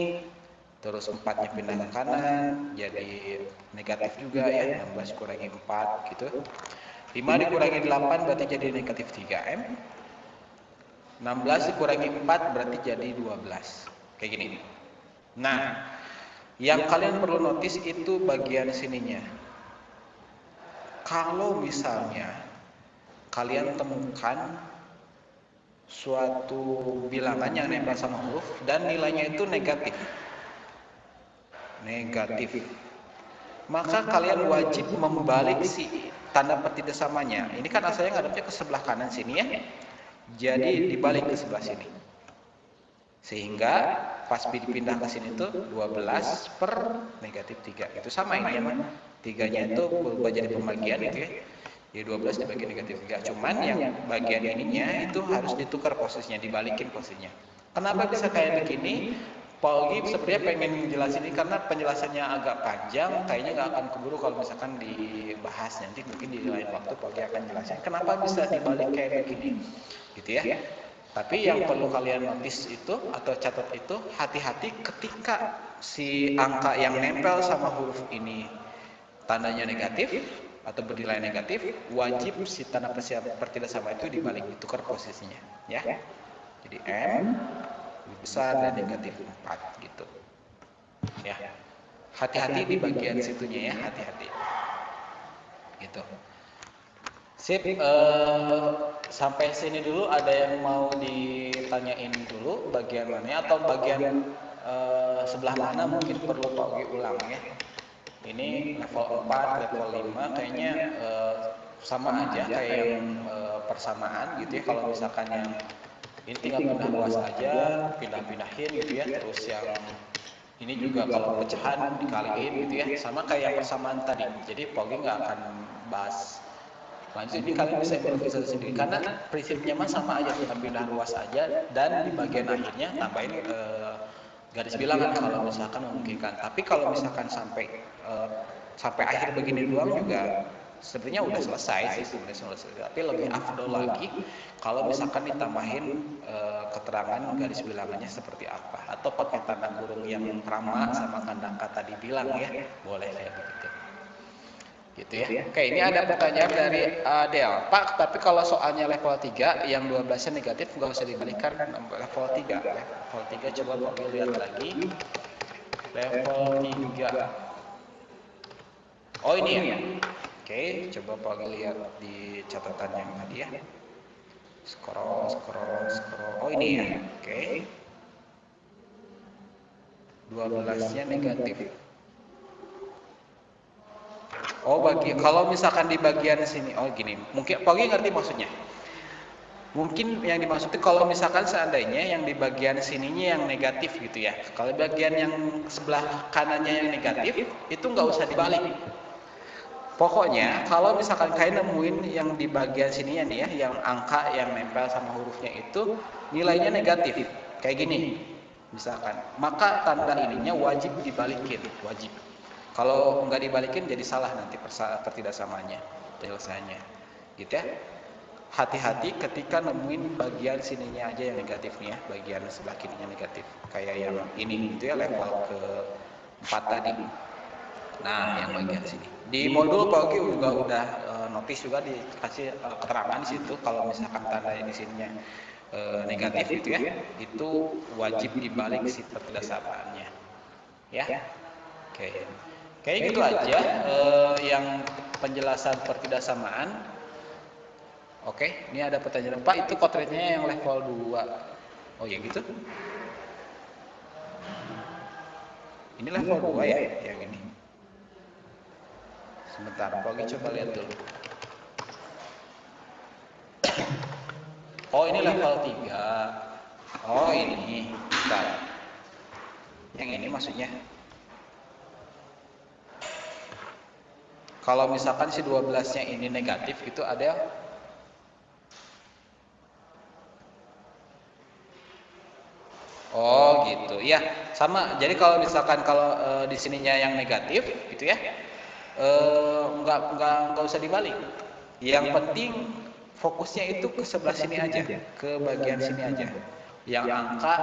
Terus 4-nya pindah ke kanan jadi negatif juga ya, 16 kurangi 4 gitu. 5 dikurangi 8 berarti jadi negatif 3M. 16 dikurangi 4 berarti jadi 12. Kayak gini. Nah, yang kalian perlu notice itu bagian sininya. Kalau misalnya kalian temukan suatu bilangan yang nempel sama huruf dan nilainya itu negatif, maka kalian wajib membalik si tanda tidak samanya. Ini kan asalnya ngadepnya ke sebelah kanan sini ya, jadi dibalik ke sebelah sini, sehingga pas dipindah ke sini tuh 12 per negatif 3 itu sama ini ya, 3-nya itu berubah jadi pembagian gitu ya. Jadi 12 dibagi negatif 3. Cuman yang bagian ininya itu harus ditukar posisinya, dibalikin posisinya. Kenapa bisa kayak begini? Pak Ogi sebenarnya pengen jelasin ini karena penjelasannya agak panjang, kayaknya nggak akan keburu kalau misalkan dibahas. Nanti mungkin di lain waktu Pak Ogi akan jelasin kenapa bisa dibalik kayak begini, gitu ya. Tapi yang perlu kalian notice itu atau catat itu, hati-hati ketika si angka yang nempel sama huruf ini tandanya negatif atau bernilai negatif, wajib si tanda pertidak sama itu dibalik, ditukar posisinya ya. Jadi M lebih besar dan negatif 4 gitu ya. Hati-hati di bagian situnya ya, hati-hati gitu. Sip, sampai sini dulu ada yang mau ditanyain dulu bagian mana atau bagian sebelah mana mungkin perlu Pak Ogi ulang ya. Ini level 4, level 5 kayaknya sama aja kayak yang persamaan gitu ya. Kalau misalkan yang ini tinggal pindah luas aja, pindah-pindahin gitu ya. Terus yang ini juga kalau pecahan dikaliin gitu ya, sama kayak yang persamaan tadi. Jadi Pak Ogi nggak akan bahas lanjut, ini kalian bisa improvisasi sendiri karena prinsipnya mah sama aja, tinggal pindah luas aja dan di bagian akhirnya tambahin garis bilangan kalau misalkan memungkinkan. Tapi kalau misalkan sampai akhir begini doang juga sebenarnya udah selesai sih sebenarnya selesai. Tapi lebih afdol lagi kalau misalkan ditambahin keterangan garis bilangannya seperti apa, atau pakai tanda kurung yang ramah sama tanda kata dibilang ya, boleh kayak begitu. Gitu ya. Oke, ini ada pertanyaan dari Adel. Pak, tapi kalau soalnya level 3 yang 12-nya negatif nggak usah dibalikan level 3. Level 3 coba Pak lihat lagi. Level 3. Oh ini ya. Oke, coba Pak lihat di catatan yang tadi ya. Scroll. Oh ini ya. Oke. 12-nya negatif. Oh kalau misalkan di bagian sini, oh gini, mungkin Pogi ngerti maksudnya. Mungkin yang dimaksud itu kalau misalkan seandainya yang di bagian sininya yang negatif gitu ya. Kalau bagian yang sebelah kanannya yang negatif, itu nggak usah dibalik. Pokoknya kalau misalkan kalian nemuin yang di bagian sininya nih ya, yang angka yang nempel sama hurufnya itu nilainya negatif, kayak gini, misalkan, maka tanda ininya wajib dibalikin, wajib. Kalau nggak dibalikin jadi salah nanti pertidaksamanya penyelesaiannya, gitu ya. Hati-hati ketika nemuin bagian sininya aja yang negatif nih ya, bagian sebelah kirinya negatif, kayak yang ini gitu ya, level ke-4 tadi. Nah, yang bagian sini. Di modul Pak Ogi juga udah notice juga dikasih keterangan di situ kalau misalkan tanda di sininya negatif gitu ya, itu wajib dibalik si pertidaksabaannya. Ya. Oke. Kayak gitu aja yang penjelasan pertidaksamaan. Oke, ini ada pertanyaan, Pak, itu kotretnya yang level 2. Oh ya gitu. Ini level 2 ya, yang ini. Sebentar, Pogi coba lihat dulu. Oh, ini level 3. Oh, ini. Bentar. Yang ini maksudnya. Kalau misalkan si 12-nya ini negatif, itu ada oh gitu. Ya, sama. Jadi kalau misalkan di sininya yang negatif gitu ya. Nggak usah dibalik. Yang penting fokusnya itu ke sebelah sini aja, ke bagian sini aja. Yang angka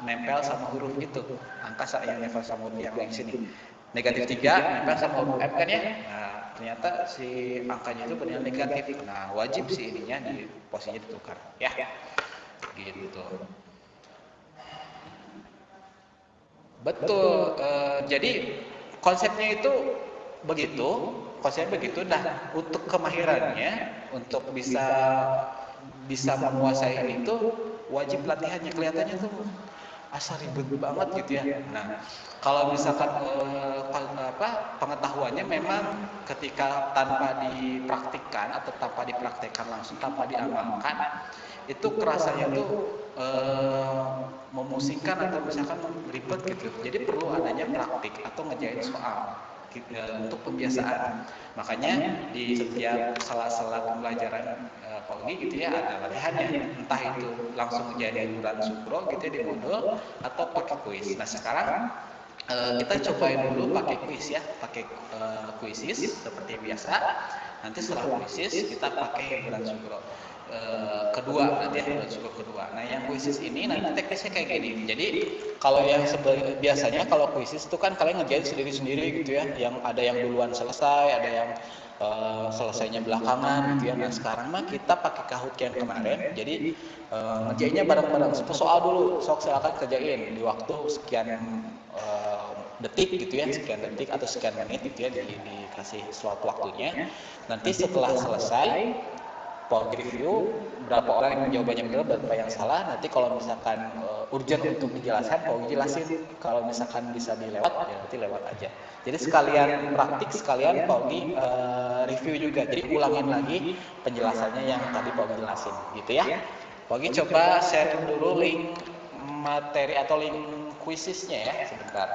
nempel sama huruf itu, angka yang nempel sama huruf yang di sini. Negatif 3 nempel sama huruf M kan ya. Nah, ternyata si angkanya itu benar negatif. Nah, wajib si ininya di posisinya ditukar, ya. Gitu. Betul. Jadi konsepnya itu begitu, Nah, untuk kemahirannya, untuk bisa menguasai ini tuh wajib latihannya. Kelihatannya tuh asa ribet banget gitu ya. Nah, kalau misalkan pengetahuannya memang ketika tanpa dipraktikkan atau tanpa dipraktekkan langsung, tanpa diamalkan, itu kerasanya tuh memusingkan atau misalkan ribet gitu. Jadi perlu adanya praktik atau ngerjain soal untuk pembiasaan. Makanya di setiap sela-sela pembelajaran Pogi gitu ya ada latihannya, entah itu langsung jadi bulan sukro gitu ya di modul atau pakai kuis. Nah sekarang kita cobain dulu pakai kuis ya, pakai kuisis seperti biasa. Nanti setelah kuisis kita pakai bulan sukro kedua nanti ya, bulan sukro kedua. Nah yang kuisis ini nanti teknisnya kayak gini. Jadi kalau yang biasanya kalau kuisis itu kan kalian ngerjain sendiri-sendiri gitu ya, yang ada yang duluan selesai, ada yang selesainya belakangan gitu ya. Nah sekarang mah kita pakai Kahoot yang kemarin, jadi ngerjainnya bareng-bareng. Soal dulu, silakan kerjain di waktu sekian detik gitu ya, sekian detik atau sekian menit gitu ya, dikasih slot waktunya. Nanti setelah selesai Pogi review berapa orang yang jawabannya benar, berapa yang salah. Nanti kalau misalkan urgent untuk dijelaskan, Pogi jelasin. Kalau misalkan bisa dilewat, ya nanti lewat aja. Jadi sekalian praktik, sekalian Pogi review juga. Jadi ulangin lagi penjelasannya yang tadi Pogi jelasin, gitu ya. Pogi coba share dulu link materi atau link quizesnya ya, sebentar.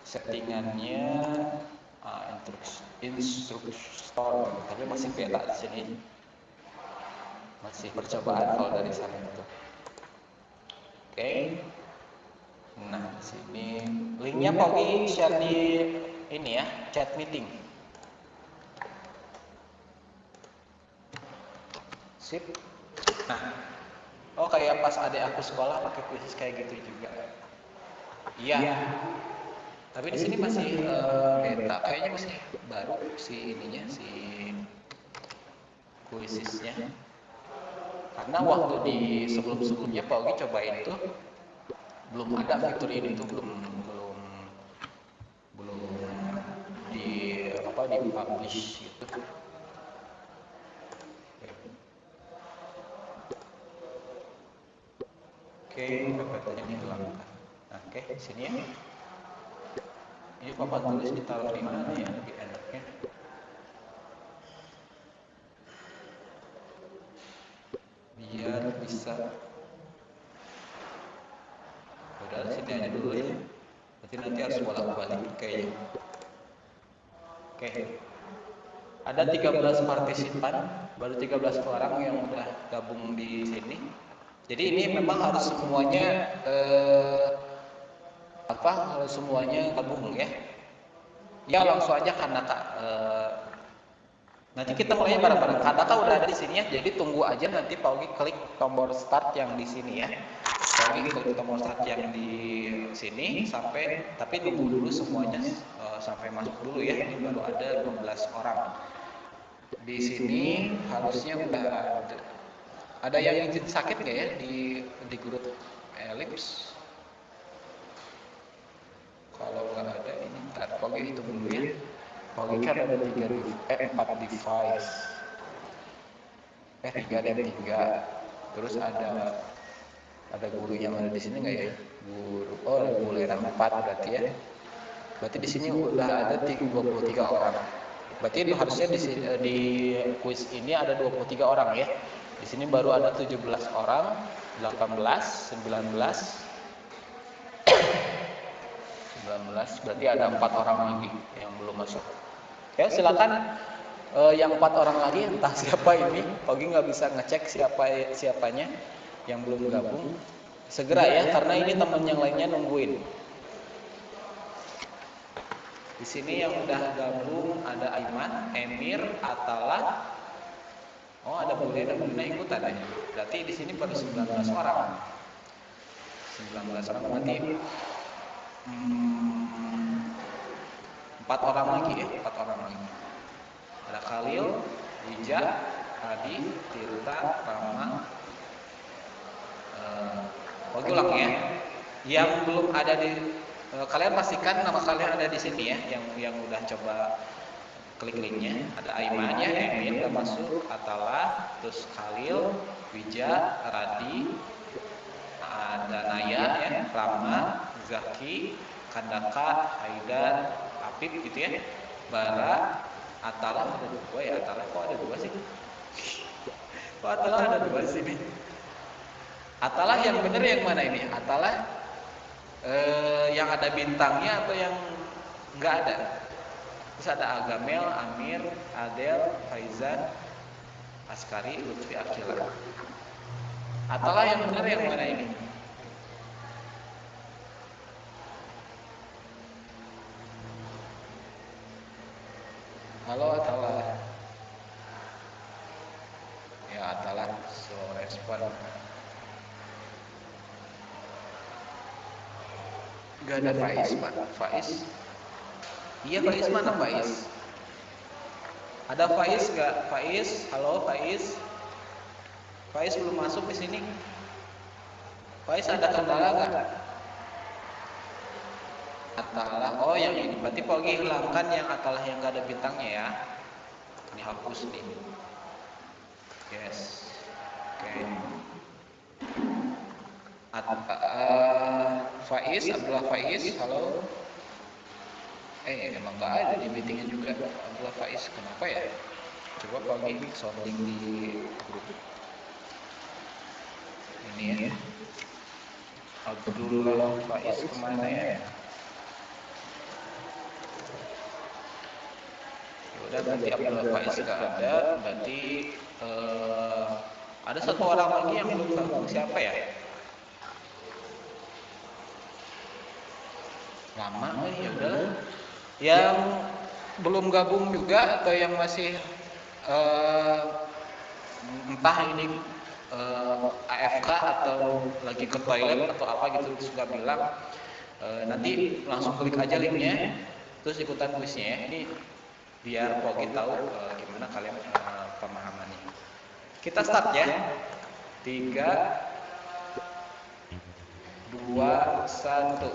Settingannya instruktur, tapi masih beta di sini, masih percobaan kalau dari sana itu. Oke. Nah di sini linknya Pogi share di ini ya, chat meeting. Sip. Nah, oh kayak pas adik aku sekolah pakai kuis kayak gitu juga. Iya. Tapi di sini masih beta, kayaknya masih baru si ininya, si kuisisnya. Karena waktu di sebelum-sebelumnya Pak Ogi cobain tuh belum ada fitur ini tuh, belum di di publish gitu. Oke, PPT-nya dihilangkan. Nah, oke, sini ya. Ini papan tulis ditaruh di mana ya lebih enaknya? Biar bisa. Udah sini aja dulu ya. Nanti harus bolak-balik kayaknya. Oke. Ada 13 partisipan, baru 13 orang yang udah gabung di sini. Jadi ini memang harus semuanya harus semuanya gabung ya. Ya langsung aja karena nanti kita mulai bareng-bareng. Kata udah ada di sini ya. Jadi tunggu aja nanti Pak Ogi klik tombol start yang di sini ya. Pak Ogi klik tombol start yang di sini sampai, tapi tunggu dulu semuanya sampai masuk dulu ya. Ini baru ada 15 orang. Di sini harusnya udah ada. Ada yang izin sakit nggak ya di grup Ellipse? Kalau nggak ada ini ntar Pak Ogi hitung dulu ya. Pak Ogi kan ada 4 device. 3 dan 3. Terus ada guru yang ada di sini nggak ya? Guru, ada guru yang 4 berarti ya. Berarti di sini udah ada 23 orang. Berarti harusnya di quiz ini ada 23 orang ya. Di sini baru ada 17 orang, 18, 19, berarti ada 4 orang lagi yang belum masuk. Ya silakan yang 4 orang lagi, entah siapa ini, Ogi nggak bisa ngecek siapanya yang belum gabung. Segera ya, karena ini teman yang lainnya nungguin. Di sini yang udah gabung ada Aiman, Emir, Atala. Oh ada Bulena ikutan ya. Berarti di sini baru 19 orang. 19 orang berarti 4 orang lagi ya, 4 orang lagi. Ada Khalil, Wija, Adi, Tirta, Rama. Oke ulang ya. Yang belum ada kalian pastikan nama kalian ada di sini ya, yang udah coba klik linknya. Ada Aiman ya, Emir udah masuk, Atala, terus Khalil, Wija, Radi, ada Naya ya, Rama, Zaki, Kandaka, Haidar, Apip gitu ya, Bara, Atala ada 2 ya, Atala kok ada 2 sih? Kok Atala ada 2 di sini? Atala yang bener yang mana ini? Atala yang ada bintangnya atau yang nggak ada? Terus ada Agamel, Amir, Adel, Faizan, Askari, Lutfi, Akila. Atala yang bener yang mana ini? Halo Atala. Ya Atala, slow respon. Gak ada Faiz Pak. Faiz? Iya Faiz mana Faiz? Ada Faiz gak? Faiz? Halo Faiz? Faiz belum masuk di sini. Faiz ada kendala gak? Atala, oh yang ini. Berarti Pak Ogi hilangkan yang Atala yang gak ada bintangnya ya. Ini hapus nih. Yes. Oke. Faiz, Abdullah Faiz, halo. Emang gak ada di meetingnya juga Abdullah Faiz, kenapa ya? Coba Pak Ogi sounding di grup. Ini ya. Abdullah Faiz kemana ya? Udah berarti Abdullah Faiz gak ada, berarti ada 1 orang lagi yang belum gabung, siapa ya? Lama ya udah. Yang belum gabung juga atau yang masih entah ini AFK atau lagi ke toilet atau apa gitu suka bilang, nanti langsung klik aja linknya terus ikutan kuisnya ya. Ini biar Pogi tahu gimana kalian pemahamannya. Kita start ya. 3, 2, 1.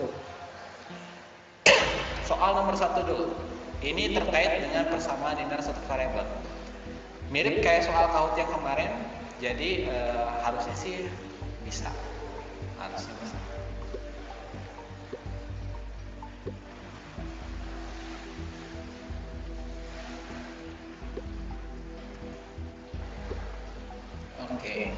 Soal nomor 1 dulu. Ini terkait dengan persamaan linear satu variabel. Mirip kayak soal Kahoot yang kemarin. Jadi harusnya sih bisa. Harusnya bisa. Oke.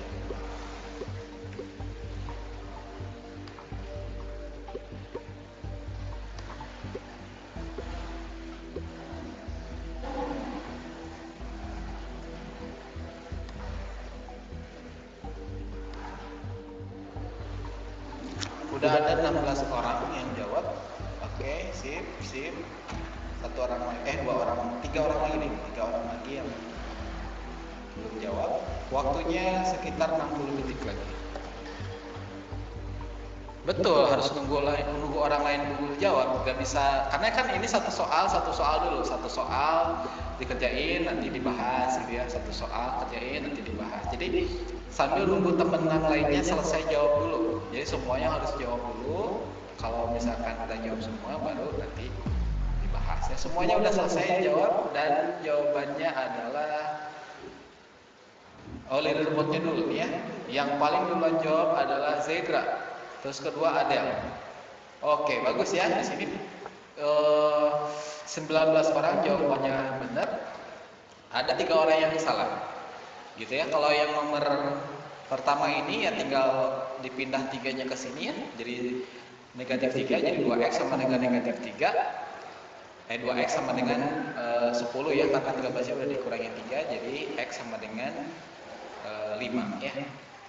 Udah ada 16 orang yang jawab. Oke, sip. 3 orang lagi nih. 3 orang lagi yang belum jawab. Waktunya sekitar 60 detik lagi. Betul, harus nunggu orang lain dulu jawab. Gak bisa, karena kan ini satu soal dulu. Satu soal dikerjain, nanti dibahas gitu ya. Satu soal kerjain, nanti dibahas. Jadi sambil nunggu teman lainnya selesai jawab dulu. Jadi semuanya harus jawab dulu. Kalau misalkan udah jawab semua, baru nanti dibahas. Ya, semuanya udah selesai jawab dan jawabannya adalah leaderboardnya dulu ya. Yang paling duluan jawab adalah Zedra. Terus kedua Adel. Oke, bagus ya. Di sini 19 orang jawabannya benar. Ada 3 orang yang salah. Gitu ya. Kalau yang nomor pertama ini ya tinggal dipindah 3-nya ke sini ya. Jadi negatif 3 jadi 2x sama dengan negatif 3. 2x sama dengan 10 ya, karena 13-nya udah dikurangi 3, jadi x sama dengan 5 ya.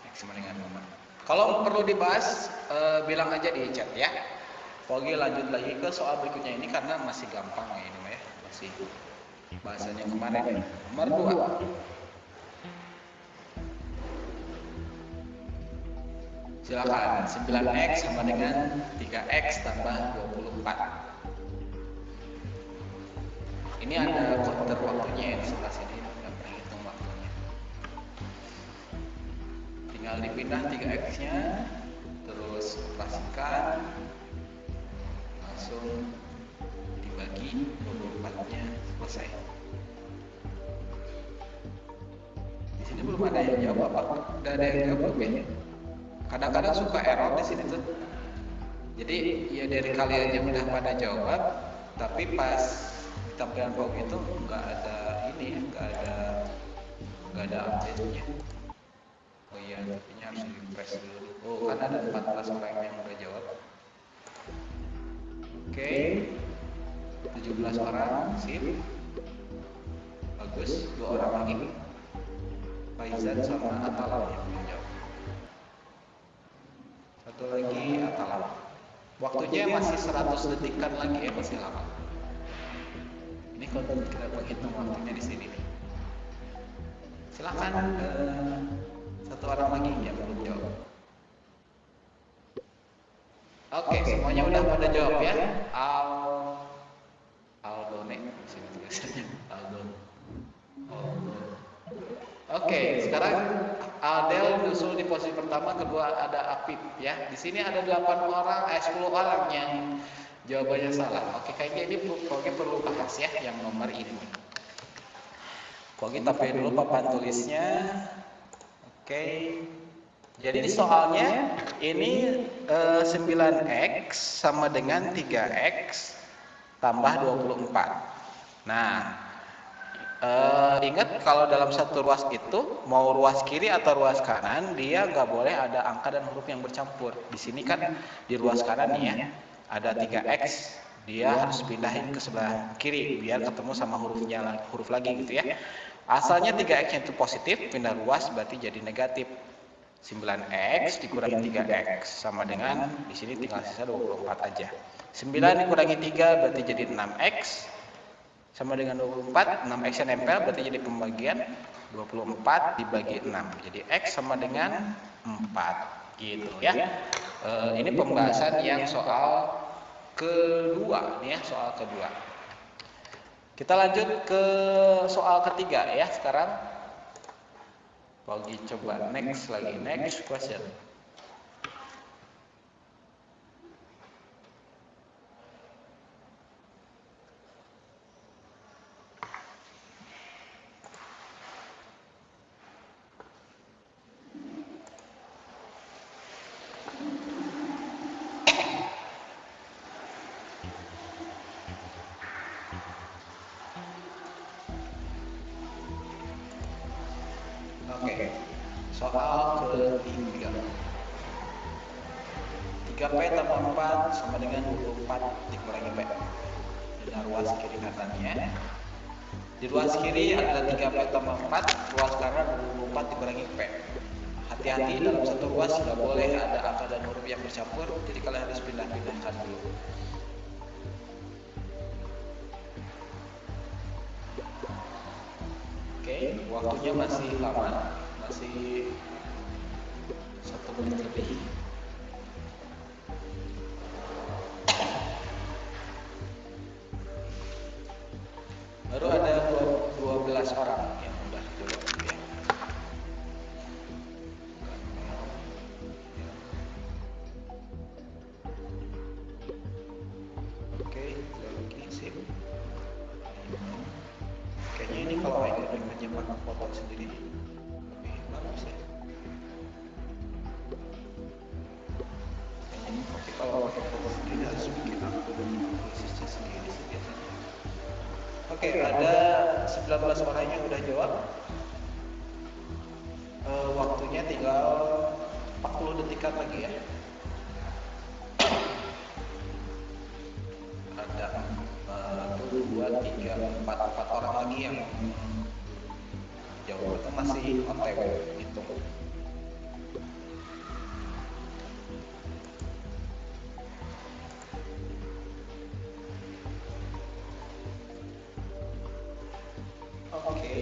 X sama dengan 5. Kalau perlu dibahas, bilang aja di chat ya. Pogi lanjut lagi ke soal berikutnya ini karena masih gampang ya ini ya. Masih bahasanya kemarin. Nomor 2. Silakan. 9x sama dengan 3x tambah 24. Ini ada counter waktunya ya di sebelah sini. Nggak pernah hitung waktunya. Tinggal dipindah 3x-nya, terus operasikan, langsung dibagi 24-nya selesai. Di sini belum ada yang jawab apa? Udah ada yang jawab belum ya? Kadang-kadang suka error di sini tuh. Jadi ya dari kalian yang udah pada jawab, tapi pas tampilan Pogi itu nggak ada ini, nggak ada update-nya. Oh iya, tapi harus di refresh dulu. Oh, kan ada 14 orang yang udah jawab. Oke, 17 orang, sip. Bagus, 2 orang lagi. Faizan sama Atalam yang belum jawab. Satu lagi Atalam. Waktunya masih 100 detikan lagi ya, masih lama. Ini kalau kita menghitung waktunya di sini nih. Silakan satu orang lagi yang belum jawab. Oke, semuanya udah pada jawab ya. Aldone di sini tulisannya Aldo. Oke, sekarang Adel nyusul di posisi pertama, kedua ada Apip ya. Di sini ada 10 orang yang jawabannya salah. Oke, kayaknya ini Pogi perlu bahas ya yang nomor ini. Pogi tampilin dulu papan tulisnya. Oke. Jadi ini soalnya ini 9x sama dengan 3x tambah 24. Nah, ingat kalau dalam satu ruas itu mau ruas kiri atau ruas kanan dia nggak boleh ada angka dan huruf yang bercampur. Di sini kan di ruas kanan nih ya ada 3x, dia harus pindahin ke sebelah kiri biar ketemu sama huruf lagi gitu ya. Asalnya 3x-nya itu positif, pindah ruas berarti jadi negatif. 9x dikurangi 3x sama dengan di sini tinggal sisa 24 aja. 9 dikurangi 3 berarti jadi 6x sama dengan 24. 6x nya nempel berarti jadi pembagian 24 dibagi 6. Jadi x sama dengan 4 gitu ya. Ini pembahasan yang soal kedua nih ya, soal kedua. Kita lanjut ke soal ketiga ya sekarang. Bagi coba next lagi, next question. Oke, soal ketiga. 3P tambah 4 sama dengan 24 dikurangi P. Ini ruas kiri kanannya. Di ruas kiri ada 3P tambah 4, ruas kanan 24 dikurangi P. Hati-hati dalam satu ruas tidak boleh ada angka dan huruf yang bercampur, jadi kalian harus pindah-pindahkan dulu. Oke, waktunya masih lama, masih 1 menit lebih. Baru ada 12 orang yang udah jawab ya. Oke, lagi sip. Kayaknya ini kalau ikut menyimak foto sendiri lebih bagus ya. Tapi kalau pakai foto sendiri harus bikin akun khususnya sendiri sih biasanya. Oke, ada 19 orang yang udah jawab. Waktunya tinggal 40 detikan lagi ya. Ada 1, 2, 3, 4 orang lagi yang jawab, itu masih OTW hitung. Oke.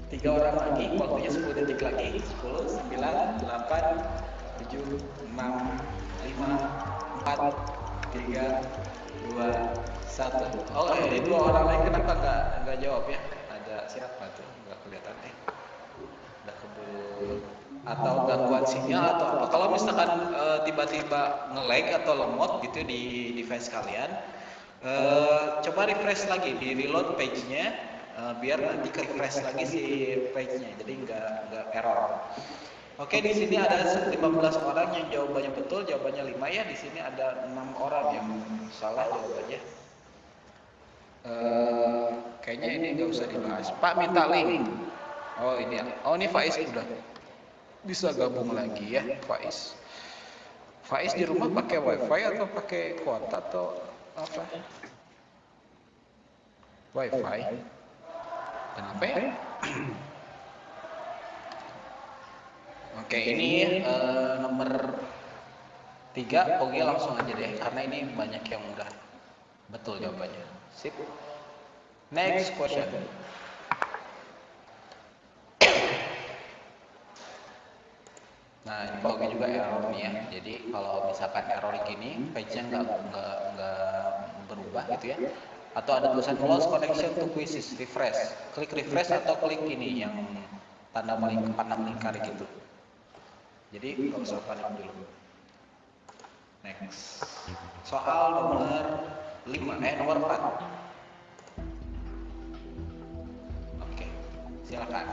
3 orang lagi, waktunya 10 detik lagi. 10, 9, 8, 7, 6, 5, 4, 3, 2, 1. Oh, ini 2 orang lain kenapa nggak jawab ya? Ada siapa tuh? Nggak kelihatan nih. Udah keburu atau gangguan sinyal atau apa? Kalau misalkan tiba-tiba nge-lag atau lemot gitu di device kalian, coba refresh lagi, di reload page-nya, biar nanti ke refresh lagi si page-nya, jadi nggak error. Oke, di sini ada 15 orang yang jawabannya betul, jawabannya 5 ya. Di sini ada 6 orang yang salah jawabannya. Kayaknya ini nggak usah dibahas. Pak minta link. Oh ini ya. Oh ini Faiz udah bisa gabung lagi ya, Faiz. Faiz di rumah pakai wifi atau pakai kuota atau apa? Wifi. Kenapa ya? Oke, ini nomor 3, pokoknya langsung aja deh, karena ini banyak yang udah betul jawabannya. Sip. Next question. Nah, ini kalau juga error nih ya. Jadi kalau misalkan error gini, page-nya nggak berubah gitu ya. Atau ada tulisan close connection to quizzes, refresh. Klik refresh atau klik ini yang tanda panah melingkar gitu. Jadi nggak usah panik dulu. Next. Soal nomor 4. Oke, silakan.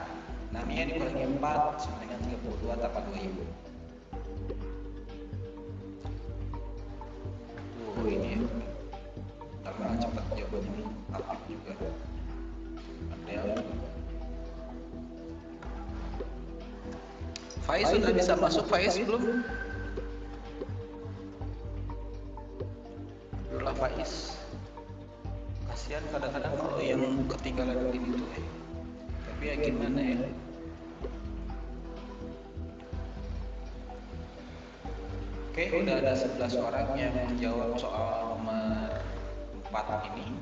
Namanya dikurangi 4 sama dengan 32 tambah 2 ibu. Ini karena cepat jawabannya ini aktif juga. Ada Faiz sudah bisa masuk, Faiz belum? Belum Faiz. Kasihan kadang-kadang kalau yang ketinggalan gini tuh. Tapi ya gimana ya? Oke, udah ada 11 orang yang menjawab soal nomor 4 ini.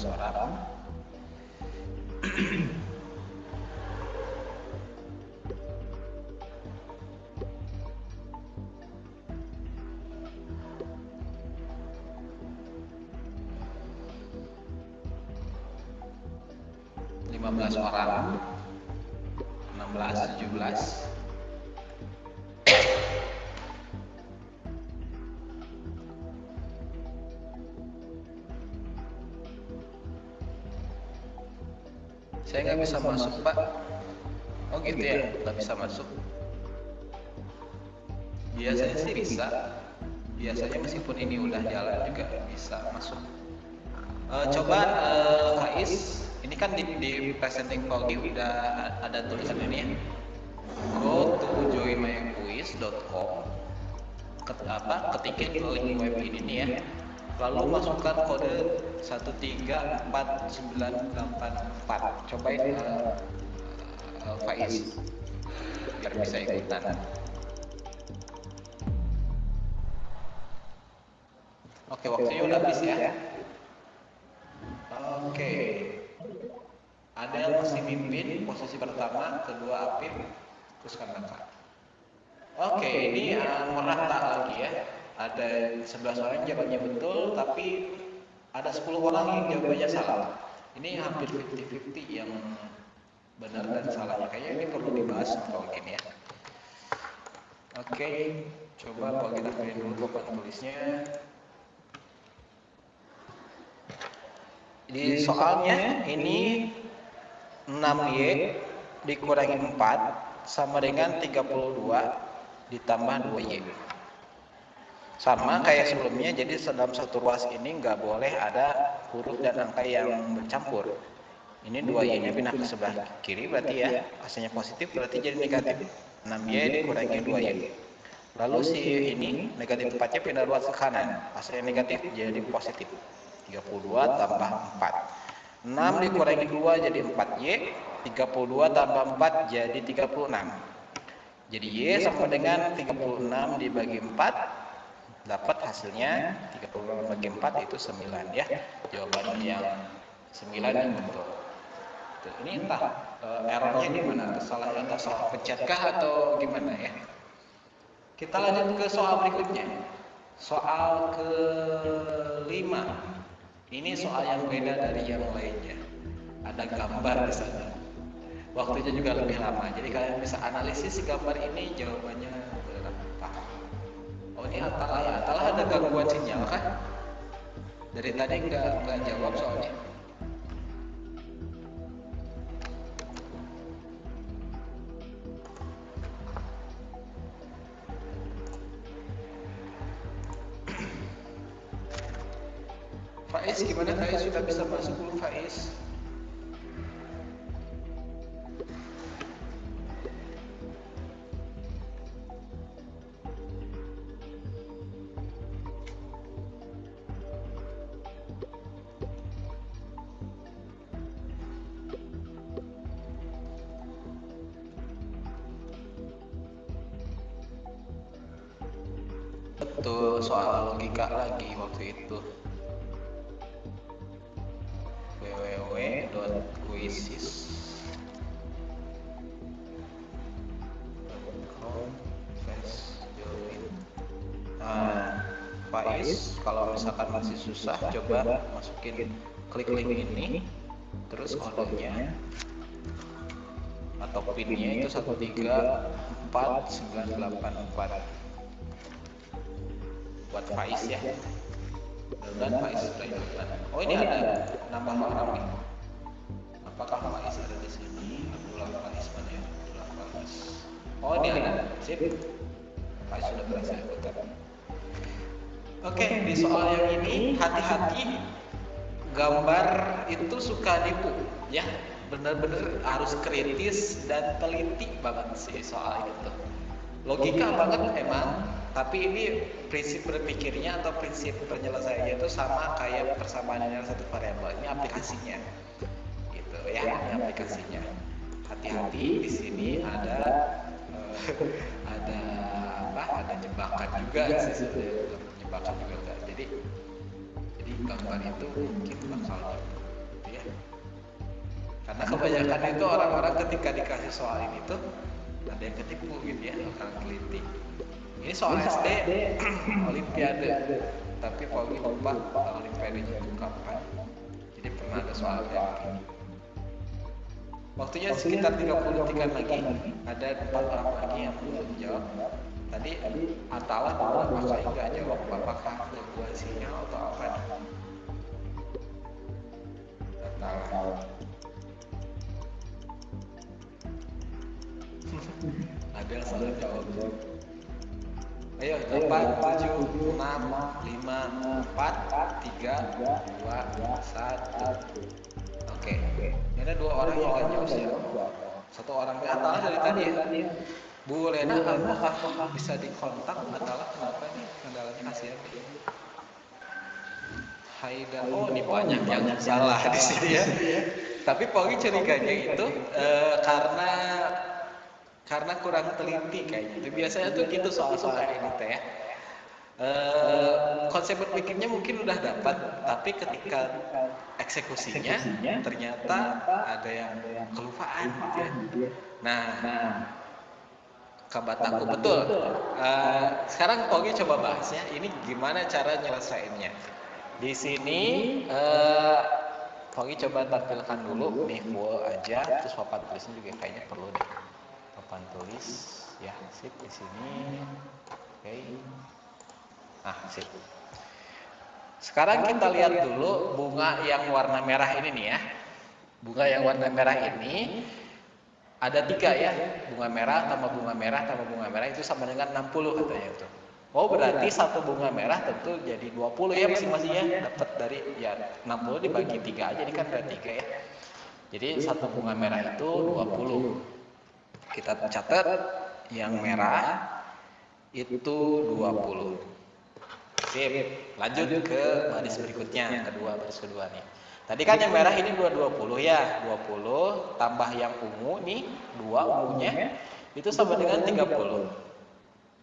Orang. Orang 16, 17. Saya nggak bisa masuk, Pak. Oh gitu ya, nggak bisa masuk. Biasanya sih bisa. Biasanya meskipun ini udah jalan juga bisa masuk. Coba Faiz, ini kan di presenting Pogi udah ada tulisan ini ya. Go to joinmyquiz.com. Ketikin link web ini nih ya. Lalu masukkan kode 134984. Cobain Faiz biar bisa ikutan. Oke, waktunya udah habis ya. Oke. Ada yang masih mimpin posisi pertama, kedua Apip, terus Kanaka. Oke, ini merata lagi ya. Ada 11 orang yang jawabannya betul, tapi ada 10 orang yang jawabannya salah. Ini hampir 50-50 yang benar dan salahnya. Kayaknya ini perlu dibahas mungkin ya. Oke, coba kita pilih dulu papan tulisnya. Di soalnya ini 6Y dikurangi 4 sama dengan 32 ditambah 2Y. Sama kayak sebelumnya, jadi dalam satu ruas ini nggak boleh ada huruf dan angka yang bercampur. Ini 2Y-nya pindah ke sebelah kiri berarti ya, hasilnya positif berarti jadi negatif. 6Y dikurangi 2Y. Lalu si ini negatif 4-nya pindah ruas ke kanan, hasilnya negatif jadi positif. 32 tambah 4. 6 dikurangi 2 jadi 4Y, 32 tambah 4 jadi 36. Jadi Y sama dengan 36 dibagi 4. Dapat hasilnya 36 bagi 4 itu 9 ya. Jawaban yang 9 yang betul. Tuh, ini entah errornya gimana, kesalahan atau salah pencetkah atau gimana ya. Kita lanjut ke soal berikutnya. Soal ke-5. Ini soal yang beda dari yang lainnya. Ada gambar di sana. Waktunya juga lebih lama. Jadi kalian bisa analisis gambar ini, jawabannya berapa. Oh ini Atalah ya, Atalah ada gangguan sinyal kan? Dari tadi nggak jawab soalnya. Faiz gimana? Faiz sudah bisa masuk belum Faiz? Betul, soal logika lagi waktu itu. www.quizzes.com. Nah, Faiz, kalau misalkan masih susah, coba masukin klik link ini, terus kodenya atau pinnya itu 134984 buat Faiz ya. Dan Faiz sudah ikutan. Oh ini ada nambah orang nih. Apakah Faiz ada di sini? Abdullah Faiz mana ya? Abdullah Faiz. Oh ini ada. Sip. Faiz sudah berhasil ikutan. Oke, di soal yang ini hati-hati, gambar itu suka nipu ya. Benar-benar harus kritis dan teliti banget sih soal itu. Logika banget emang, tapi ini prinsip berpikirnya atau prinsip penyelesaiannya itu sama kayak persamaan dengan satu variabel. Ini aplikasinya gitu. ya ini aplikasinya. Hati-hati di sini ada ada apa? Ada jebakan juga sih sebenarnya, jebakan juga enggak. Jadi gambar itu mungkin bakal gitu ya. Karena kebanyakan itu orang-orang ketika dikasih soal ini tuh ada yang ketipu gitu ya, orang teliti. Ini soal SD Olimpiade, tapi Pauli lupa Olimpiadenya itu kapan. Jadi pernah ada soalnya begini. Waktunya sekitar 30 detik lagi, ada 4 orang lagi yang belum jawab. Tadi Atalah beberapa kali nggak jawab, apakah gangguan sinyal atau apa nih? Atalah. Ada yang salah jawab. Ayo, 8, 7, 6, 5, 4, 3, 2, 1. Oke. Ini ada 2 orang yang nggak jawab sih. 1 orang Atalah dari tadi ya. Bu Lena, apakah bisa dikontak Atalah? Kenapa nih kendalanya kasihan nih? Haidar, oh ini banyak yang salah di sini ya. Tapi Pauli curiganya itu karena kurang teliti kayaknya. Itu biasanya tuh gitu soal-soal kayak ini teh ya. Konsep berpikirnya mungkin udah dapat, tapi ketika eksekusinya ternyata ada yang kelupaan gitu ya. Nah, kabataku betul. Sekarang Pauli coba bahas ya. Ini gimana cara nyelesainnya. Di sini Pauli coba tampilkan dulu nih full aja, terus papan tulisnya juga kayaknya perlu deh. Papan tulis ya, sip di sini. Oke. Nah, sip. Sekarang kita lihat dulu bunga yang warna merah ini nih ya. Bunga yang warna merah ini ada 3 ya. Bunga merah tambah bunga merah tambah bunga merah itu sama dengan 60 katanya tuh. Oh berarti satu bunga merah tentu jadi 20 ya masing-masingnya. Dapat dari ya 60 dibagi 3 aja, ini kan ada 3 ya. Jadi satu bunga merah itu 20. Kita catat yang merah itu 20. Sip, lanjut ke baris berikutnya, baris kedua nih. Tadi kan yang merah ini 20 ya, 20 tambah yang ungu nih, 2 ungunya itu sama dengan 30.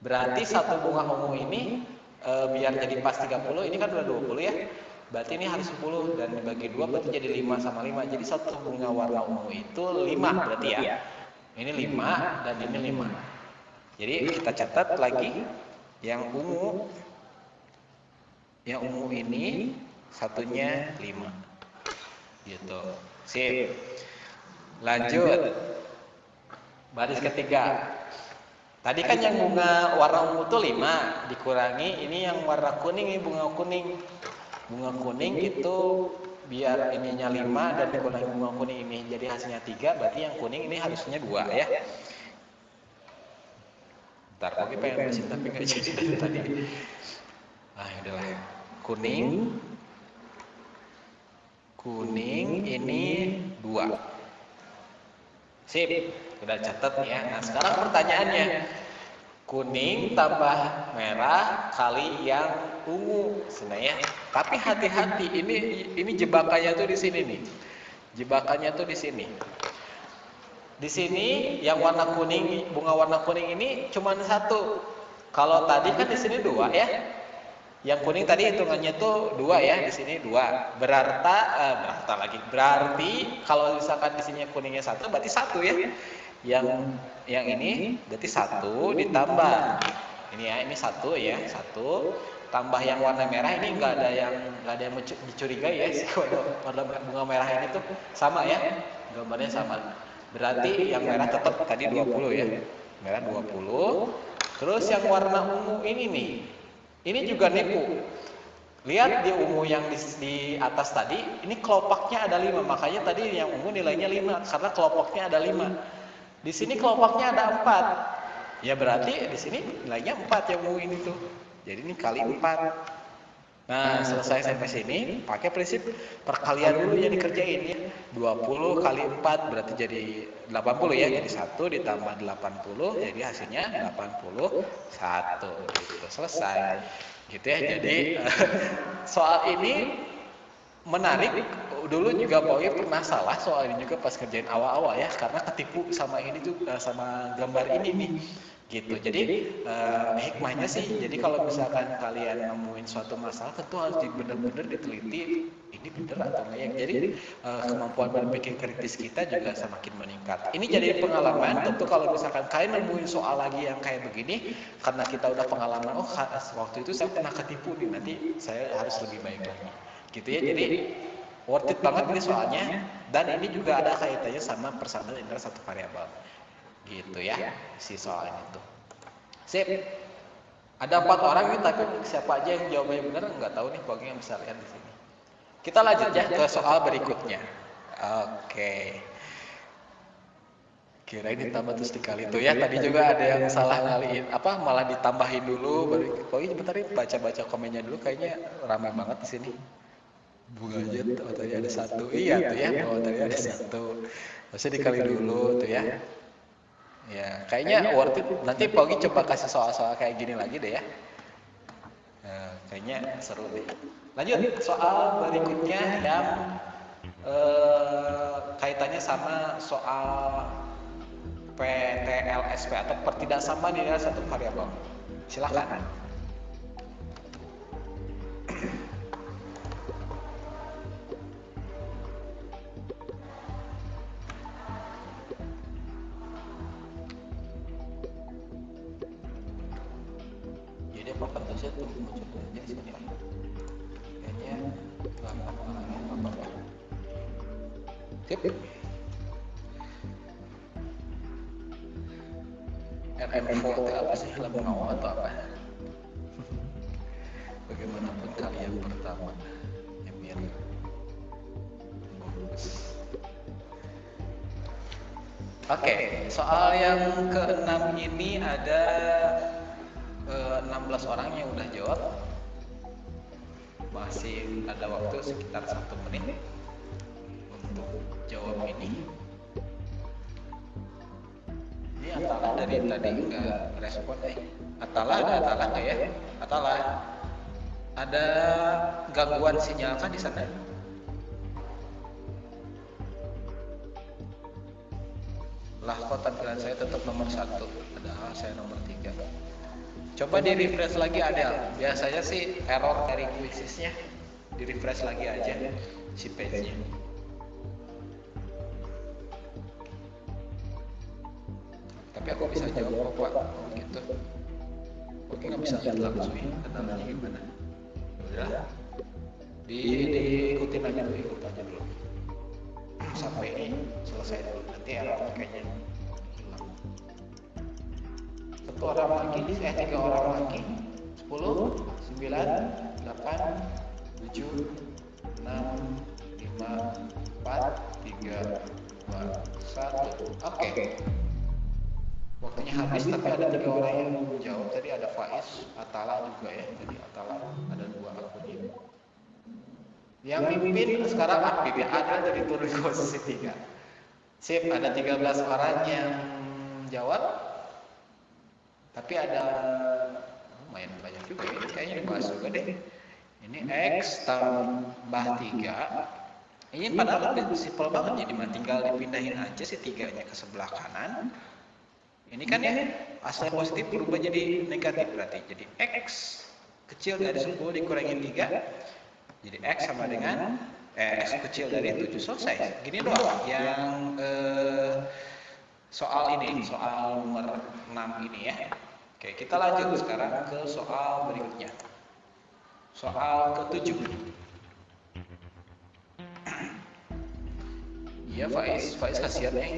Berarti satu bunga ungu ini biar jadi pas 30, ini kan udah 20 ya. Berarti ini harus 10 dan dibagi 2 berarti jadi 5 sama 5. Jadi satu bunga warna ungu itu 5 berarti ya. Ini 5 dan ini 5. Jadi kita catat lagi yang ungu. Yang ungu ini satunya 5. Gitu. Sip. Lanjut. Baris ketiga. Tadi kan yang bunga warna ungu itu 5 dikurangi ini yang warna kuning, ini bunga kuning. Bunga kuning itu biar ininya 5 dan dikurangi bunga kuning ini jadi hasilnya 3, berarti yang kuning ini harusnya 2 ya. Ntar Pauli pengen beresin tapi nggak jadi dari tadi. Ah udahlah. Kuning ini 2. Sip, udah catat ya. Nah sekarang pertanyaannya, kuning tambah merah kali yang ungu, sebenarnya. Tapi hati-hati, ini jebakannya tuh di sini nih. Jebakannya tuh di sini. Di sini yang warna kuning, bunga warna kuning ini cuma 1. Kalau tadi kan di sini 2 ya. Yang kuning tadi hitungannya tuh 2 ya, di sini 2. Berarti kalau misalkan di sini kuningnya 1 berarti 1 ya. Yang ini berarti 1 ditambah. Ini ya, ini 1 ya, 1 tambah yang warna merah ini enggak ada yang dicurigai ya. Warna bunga merah ini tuh sama ya. Gambarnya sama. Berarti yang merah tetap tadi 20 ya. Merah 20. Terus yang warna ungu ini nih. Ini juga nipu. Lihat di ungu yang di atas tadi, ini kelopaknya ada 5. Makanya tadi yang ungu nilainya 5 karena kelopaknya ada 5. Di sini kelopaknya ada 4. Ya berarti di sini nilainya 4 yang ungu ini tuh. Jadi ini kali 4. Nah, selesai sampai sini, pakai prinsip perkalian dulu yang dikerjain ya. 20 kali 4 berarti jadi 80 ya. Jadi 1 ditambah 80 jadi hasilnya 81 gitu. Selesai. Gitu ya. Jadi soal ini menarik dulu juga Boy pernah salah soal ini juga pas kerjain awal-awal ya, karena ketipu sama ini tuh sama gambar ini nih gitu. Jadi hikmahnya sih, jadi kalau misalkan kalian nemuin suatu masalah tentu harus benar-benar diteliti ini benar atau enggak ya. Jadi kemampuan berpikir kritis kita juga semakin meningkat. Ini jadi pengalaman. Tentu kalau misalkan kalian nemuin soal lagi yang kayak begini, karena kita udah pengalaman, oh waktu itu saya pernah ketipu nih, nanti saya harus lebih baik lagi gitu ya. Jadi worth it banget ini soalnya, dan ini juga ada kaitannya sama persamaan antara satu variabel gitu ya, si soal ini tuh. Sip. Ada 4 orang nih, tapi siapa aja yang jawabnya benar nggak tahu nih, pokoknya yang bisa lihat di sini. Kita lanjut ya ke soal berikutnya. Oke. Kira ini tambah terus dikali tuh ya. Tadi juga ada yang salah ngaliin, malah ditambahin dulu. Baru, pokoknya bentar ya, baca-baca komennya dulu. Kayaknya ramai banget di sini. Bunga aja, tadi ada 1. Iya tuh ya, tadi ada 1. Harusnya dikali dulu tuh ya. Ya, kayaknya worth it. Nanti Pogi coba kasih soal-soal kayak gini lagi deh ya. Kayaknya seru deh. Lanjut, soal berikutnya yang kaitannya sama soal PTLSP atau pertidaksamaan nilai satu variabel. Silakan. Jadi apa saya tuh mencoba aja di sini. Kayaknya 8 orangnya apa-apa. Sip. RM4 apa sih, mau atau apa? Bagaimanapun kalian pertama, Emir. Oke, soal yang ke-6 ini ada 16 orang yang udah jawab. Masih ada waktu sekitar 1 menit untuk jawab ini. Ini Atala dari tadi nggak respon nih. Atala nggak ya? Atala, ada gangguan sinyal kan di sana? Lah kok tampilan saya tetap nomor 1, padahal saya nomor 3. Coba di refresh lagi ada. Biasanya sih error dari quiznya. Di refresh lagi aja si page-nya. Tapi aku bisa jawab kok Pak, gitu. Oke, nggak bisa langsung ya, kendalanya gimana? Udah, diikutin aja dulu, ikut aja dulu. Sampai ini selesai dulu, nanti error kayaknya hilang. 1 orang lagi, 3 orang lagi. 10, 9, 8, 7, 6, 5, 4, 3, 2, 1. Oke. Waktunya habis, tapi ada 3 orang yang belum jawab. Tadi ada Faiz, Atala juga ya. Jadi Atala ada 2 akun ini. Yang mimpin sekarang Aktif ya, ada dari turun ke posisi 3. Sip, ada 13 orang yang jawab. Tapi ada lumayan banyak juga ya. Kayaknya dibahas juga deh. Ini X tambah 3. Ini padahal simpel banget, jadi tinggal dipindahin aja si 3-nya ke sebelah kanan. Ini kan ya, asal positif berubah jadi negatif berarti. Jadi X kecil dari 10 dikurangin 3. Jadi X sama dengan X kecil dari 7. Selesai. Gini doang yang soal ini, soal nomor 6 ini ya. Oke, kita lanjut sekarang ke soal berikutnya. Soal ke-7. Iya Faiz kasihan ya.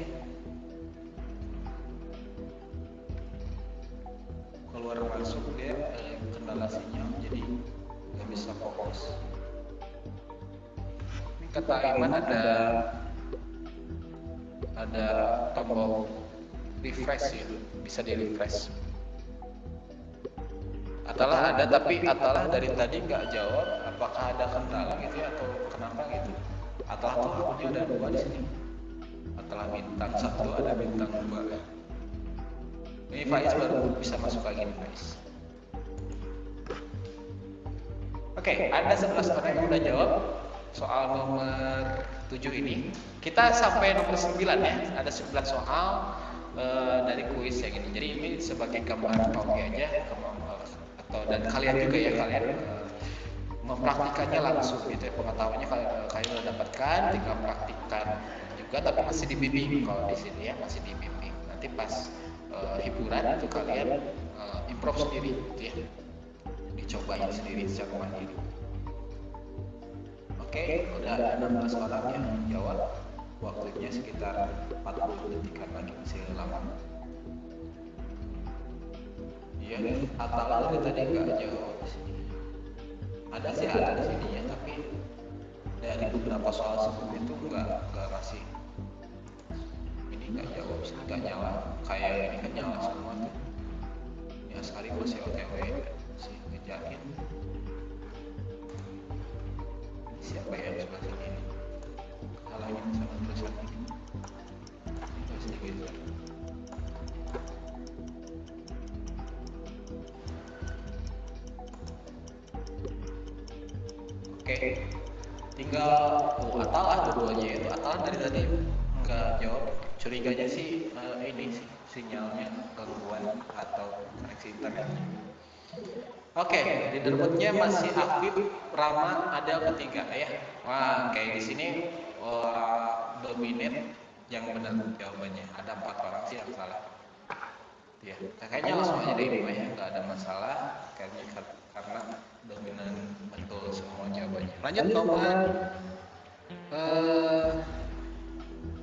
Keluar masuk dia kendala sinyal, jadi nggak bisa fokus. Ini kata Aiman ada tombol refresh ya, bisa di refresh. Atala ada, tapi Atala dari tadi nggak jawab. Apakah ada kendala gitu ya, atau kenapa gitu? Atala tuh akunnya ada 2 di sini. Atala bintang 1, ada bintang 2. Ini Faiz baru bisa masuk lagi nih Faiz. Oke, ada 11 orang yang udah jawab. soal nomor 7 ini. Kita sampai nomor 9 ya. Ada 9 soal dari kuis yang ini. Jadi ini sebagai gambaran Paugi aja atau dan kalian juga ya, kalian mempraktikannya langsung gitu ya. Pengetahuannya kalian udah dapatkan, tinggal praktikkan juga, tapi masih dibimbing kalau di sini ya, masih dibimbing. Nanti pas hiburan itu kalian improve sendiri gitu ya, dicobain sendiri secara mandiri. Oke, udah ada 16 orang yang jawab. Waktunya sekitar 40 detikan lagi, masih lama. Iya, Atal dari tadi nggak jawab di sini. Ada sih, ada di sini ya, tapi dari beberapa soal sebelum itu nggak kasih. Ini nggak jawab sih, nggak nyala. Kayak ini kan nyala semua tuh. Ya sekali masih OTW, masih ngejain. Siapa yang sebelah sini? Halangin sama tulisan ini. Terus sedikit. Oke, tinggal Atal dua-duanya itu. Atal dari tadi nggak jawab. Curiganya sih ini sih sinyalnya gangguan atau koneksi internetnya. Oke, leaderboardnya masih Afif, Rama, ada bertiga ya. Wah, kayak di sini dominate yang benar jawabannya. Ada 4 orang sih yang salah. Ya, kayaknya langsung aja deh ya, nggak ada masalah karena dominan betul semua jawabannya. Lanjut nomor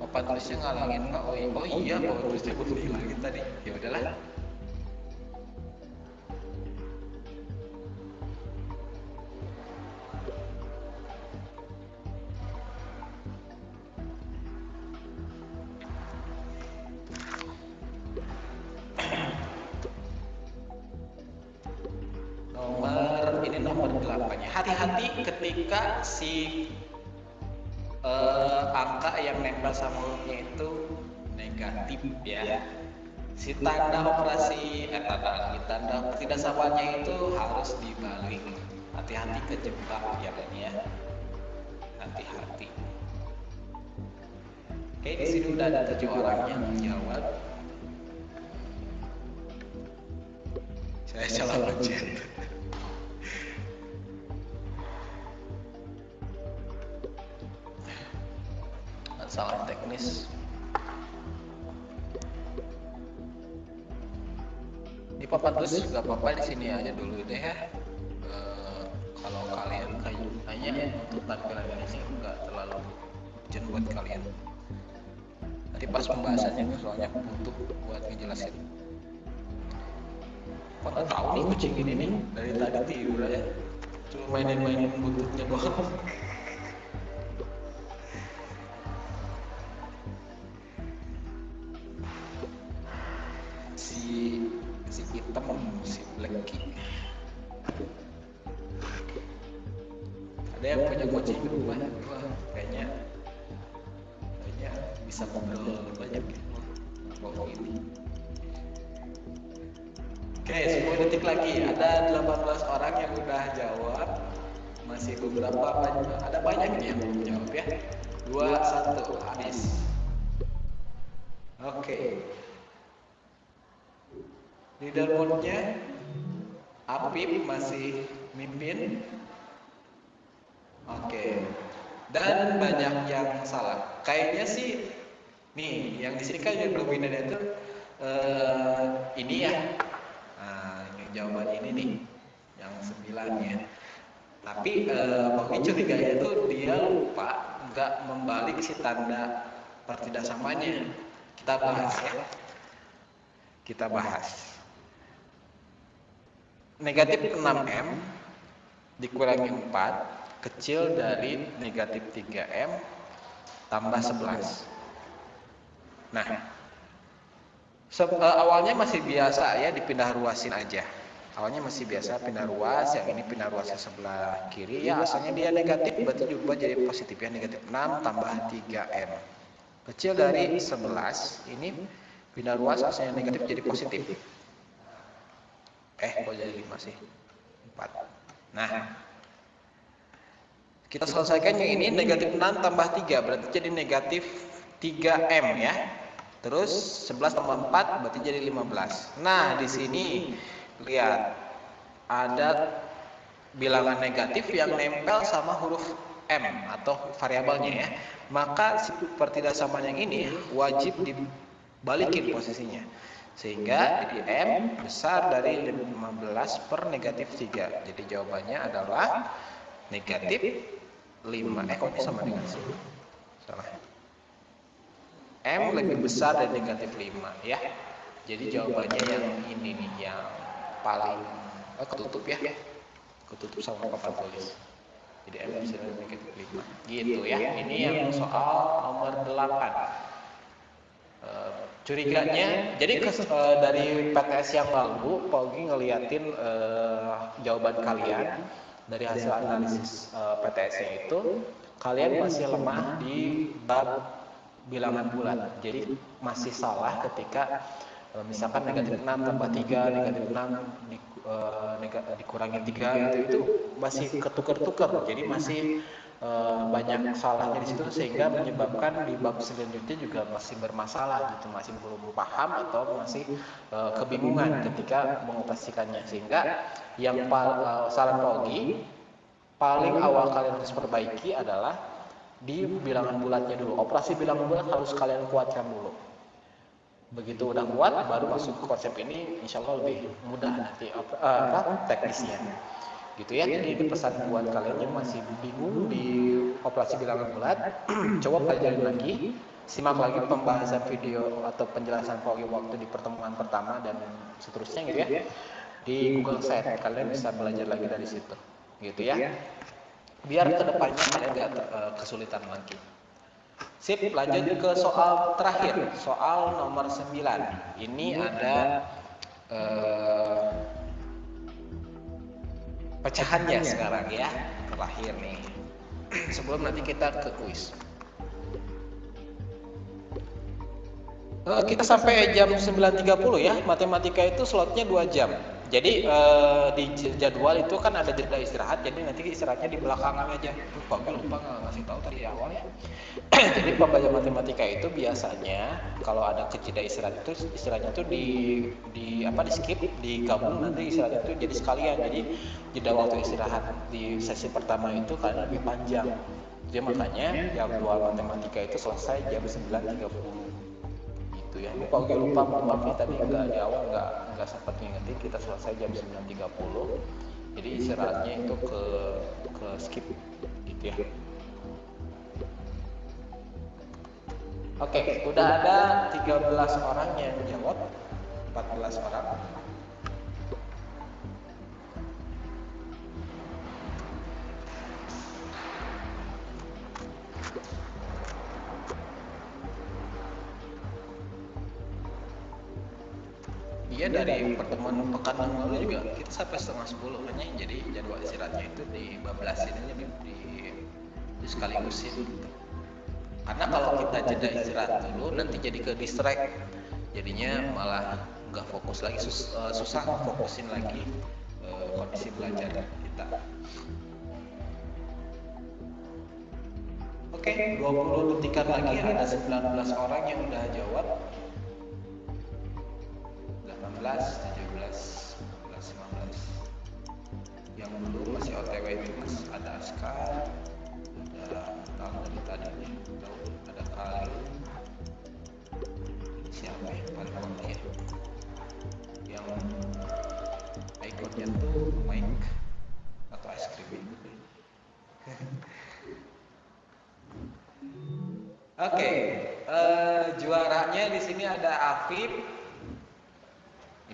papan tulisnya ngalangin Pak Oi. Oh iya, papan tulisnya belum dihilangin tadi. Ya udahlah. Nomor 8-nya. Hati-hati ketika si angka yang nempel sama hurufnya itu negatif ya. Si tanda operasi tanda tidak samanya itu harus dibalik. Hati-hati kejebak ya kan ya. Hati-hati. Oke, di sini udah ada 7 orang yang menjawab. Saya salah pencet. Salah teknis. Di papan tulis juga apa-apa, di sini aja dulu deh ya. Kalau kalian kayaknya untuk tampilan ini sih nggak terlalu urgent buat kalian. Tadi pas pembahasannya soalnya butuh buat ngejelasin. Kok nggak tahu nih kucing ini nih dari tadi tidur aja, cuma mainin buntutnya doang. si hitam, si blacky. Ada yang punya kucing di rumah? Wah, kayaknya bisa ngobrol banyak gitu. Mau ini. Oke, 10 detik lagi. Ada 18 orang yang udah jawab. Masih beberapa, ada banyak nih yang belum jawab ya. 2, 1, habis. Oke. Leaderboardnya Apip masih mimpin. Oke. Dan banyak yang salah. Kayaknya sih nih, yang di sini kan yang dominan itu ini ya. Nah, yang jawaban ini nih, yang 9 ya. Tapi Bang curiganya itu dia lupa nggak membalik si tanda pertidaksamanya. Kita bahas ya. Kita bahas. Negatif 6M dikurangi 4 kecil dari negatif 3M tambah 11. Nah, awalnya masih biasa ya, dipindah ruasin aja. Awalnya masih biasa pindah ruas, yang ini pindah ruasnya sebelah kiri ya, asalnya dia negatif berarti diubah jadi positif ya, negatif 6 tambah 3M kecil dari 11. Ini pindah ruas asalnya negatif jadi positif. Kok jadi 5 sih? 4. Nah, Kita selesaikan yang ini, negatif 6 tambah 3 berarti jadi negatif 3M ya. Terus 11 tambah 4 berarti jadi 15. Nah, di sini lihat ada bilangan negatif yang nempel sama huruf M atau variabelnya ya. Maka si pertidaksamaan yang ini wajib dibalikin posisinya. Sehingga jadi M besar dari 15 per negatif 3. Jadi jawabannya adalah negatif 5. Kok ini sama dengan sini? Salah. M lebih besar dari negatif 5 ya. Jadi jawabannya yang ini nih, yang paling ketutup ya. Ketutup sama papan tulis. Jadi M lebih besar dari negatif 5. Gitu ya. Ini yang soal nomor 8. Curiganya, jadi dari PTS yang lalu, Pak Ogi ngeliatin jawaban kalian dari hasil analisis PTS-nya itu, kalian masih lemah di bab bilangan bulat. Jadi masih salah ketika misalkan negatif 6 tambah 3, negatif 6 dikurangi 3 itu masih ketukar-tukar. Jadi masih banyak salahnya di situ sehingga menyebabkan di bab selanjutnya juga masih bermasalah gitu, masih belum paham atau masih kebingungan ketika mengoperasikannya. Sehingga yang saran Pak Ogi paling awal kalian harus perbaiki adalah di bilangan bulatnya dulu. Operasi bilangan bulat harus kalian kuatkan dulu. Begitu udah kuat baru masuk ke konsep ini, insya Allah lebih mudah nanti teknisnya. Gitu ya. Jadi ini pesan buat kalian yang masih bingung di operasi bilangan bulat, coba pelajari lagi, simak lagi pembahasan video atau penjelasan Pak Ogi waktu di pertemuan pertama dan seterusnya gitu ya. Di Google Sheet kalian bisa belajar lagi dari situ. Gitu ya. Biar kedepannya kalian nggak kesulitan lagi. Sip, lanjut ke soal terakhir, soal nomor 9. Ini ada pecahannya sekarang ya, terakhir nih. Sebelum nanti kita ke kuis. Kita sampai jam 9.30 ya, matematika itu slotnya 2 jam. Jadi di jadwal itu kan ada jeda istirahat, jadi nanti istirahatnya di belakangan aja. Lupa nggak ngasih tahu tadi awal ya. Jadi pembelajaran matematika itu biasanya kalau ada jeda istirahat itu istirahatnya itu di skip, digabung nanti istirahatnya itu jadi sekalian. Jadi jeda waktu istirahat di sesi pertama itu kan lebih panjang. Jadi makanya jadwal matematika itu selesai jam 9.30. Ya, lupa maaf nih tadi di awal nggak sempat ngingetin, kita selesai jam 9.30. Jadi istirahatnya itu ke skip gitu ya. Oke, udah ada 13 orang yang jawab, 14 orang. Iya, dari pertemuan pekan yang lalu juga kita sampai setengah 10 hanya, jadi jadwal istirahatnya itu dibablasin aja di sekaligusin gitu. Karena kalau kita jeda istirahat dulu nanti jadi ke distract, jadinya malah nggak fokus lagi, susah fokusin lagi kondisi belajar kita. Oke, 20 detikan lagi, ada 19 orang yang udah jawab. 18, 17, 18, 19. Yang belum masih OTW itu ada Askar, ada dari tadi, ada Kali. Siapa yang paling bawah ya? Yang ikonnya tuh Mike atau es krim. Oke, juaranya di sini ada Afif.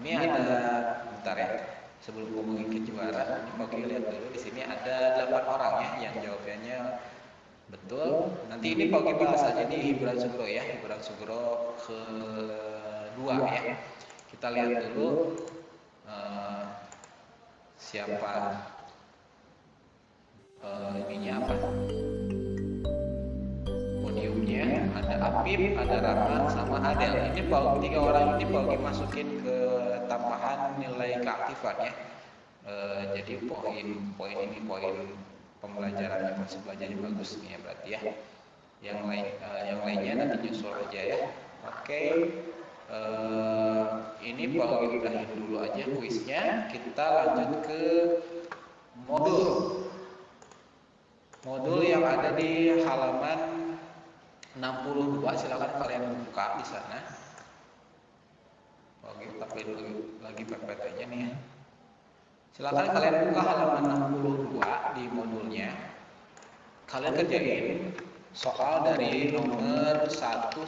Ini ada, bentar ya, sebelum ngomongin ke juara, ini Pak lihat dulu di sini ada 8 orang ya yang jawabannya betul. Nanti ini Pak bahas aja di hiburan Sugro ya, hiburan Sugro kedua ya. Kita lihat dulu siapa ininya apa. Podiumnya ada Apip, ada Rahman, sama Adel. Ini tiga orang ini Pak masukin ke tambahan nilai keaktifan ya. Jadi poin ini poin pembelajarannya, konsep belajarnya bagus nih ya berarti ya. Yang lainnya nanti nyusul aja ya. Oke. Ini Pak Ogi udahin dulu aja kuisnya. Kita lanjut ke modul. Modul yang ada di halaman 62, silakan kalian buka di sana. Oke, tapi lagi pepet aja nih ya. Silakan kalian buka halaman 62 di modulnya. Kalian kerjain soal dari nomor 1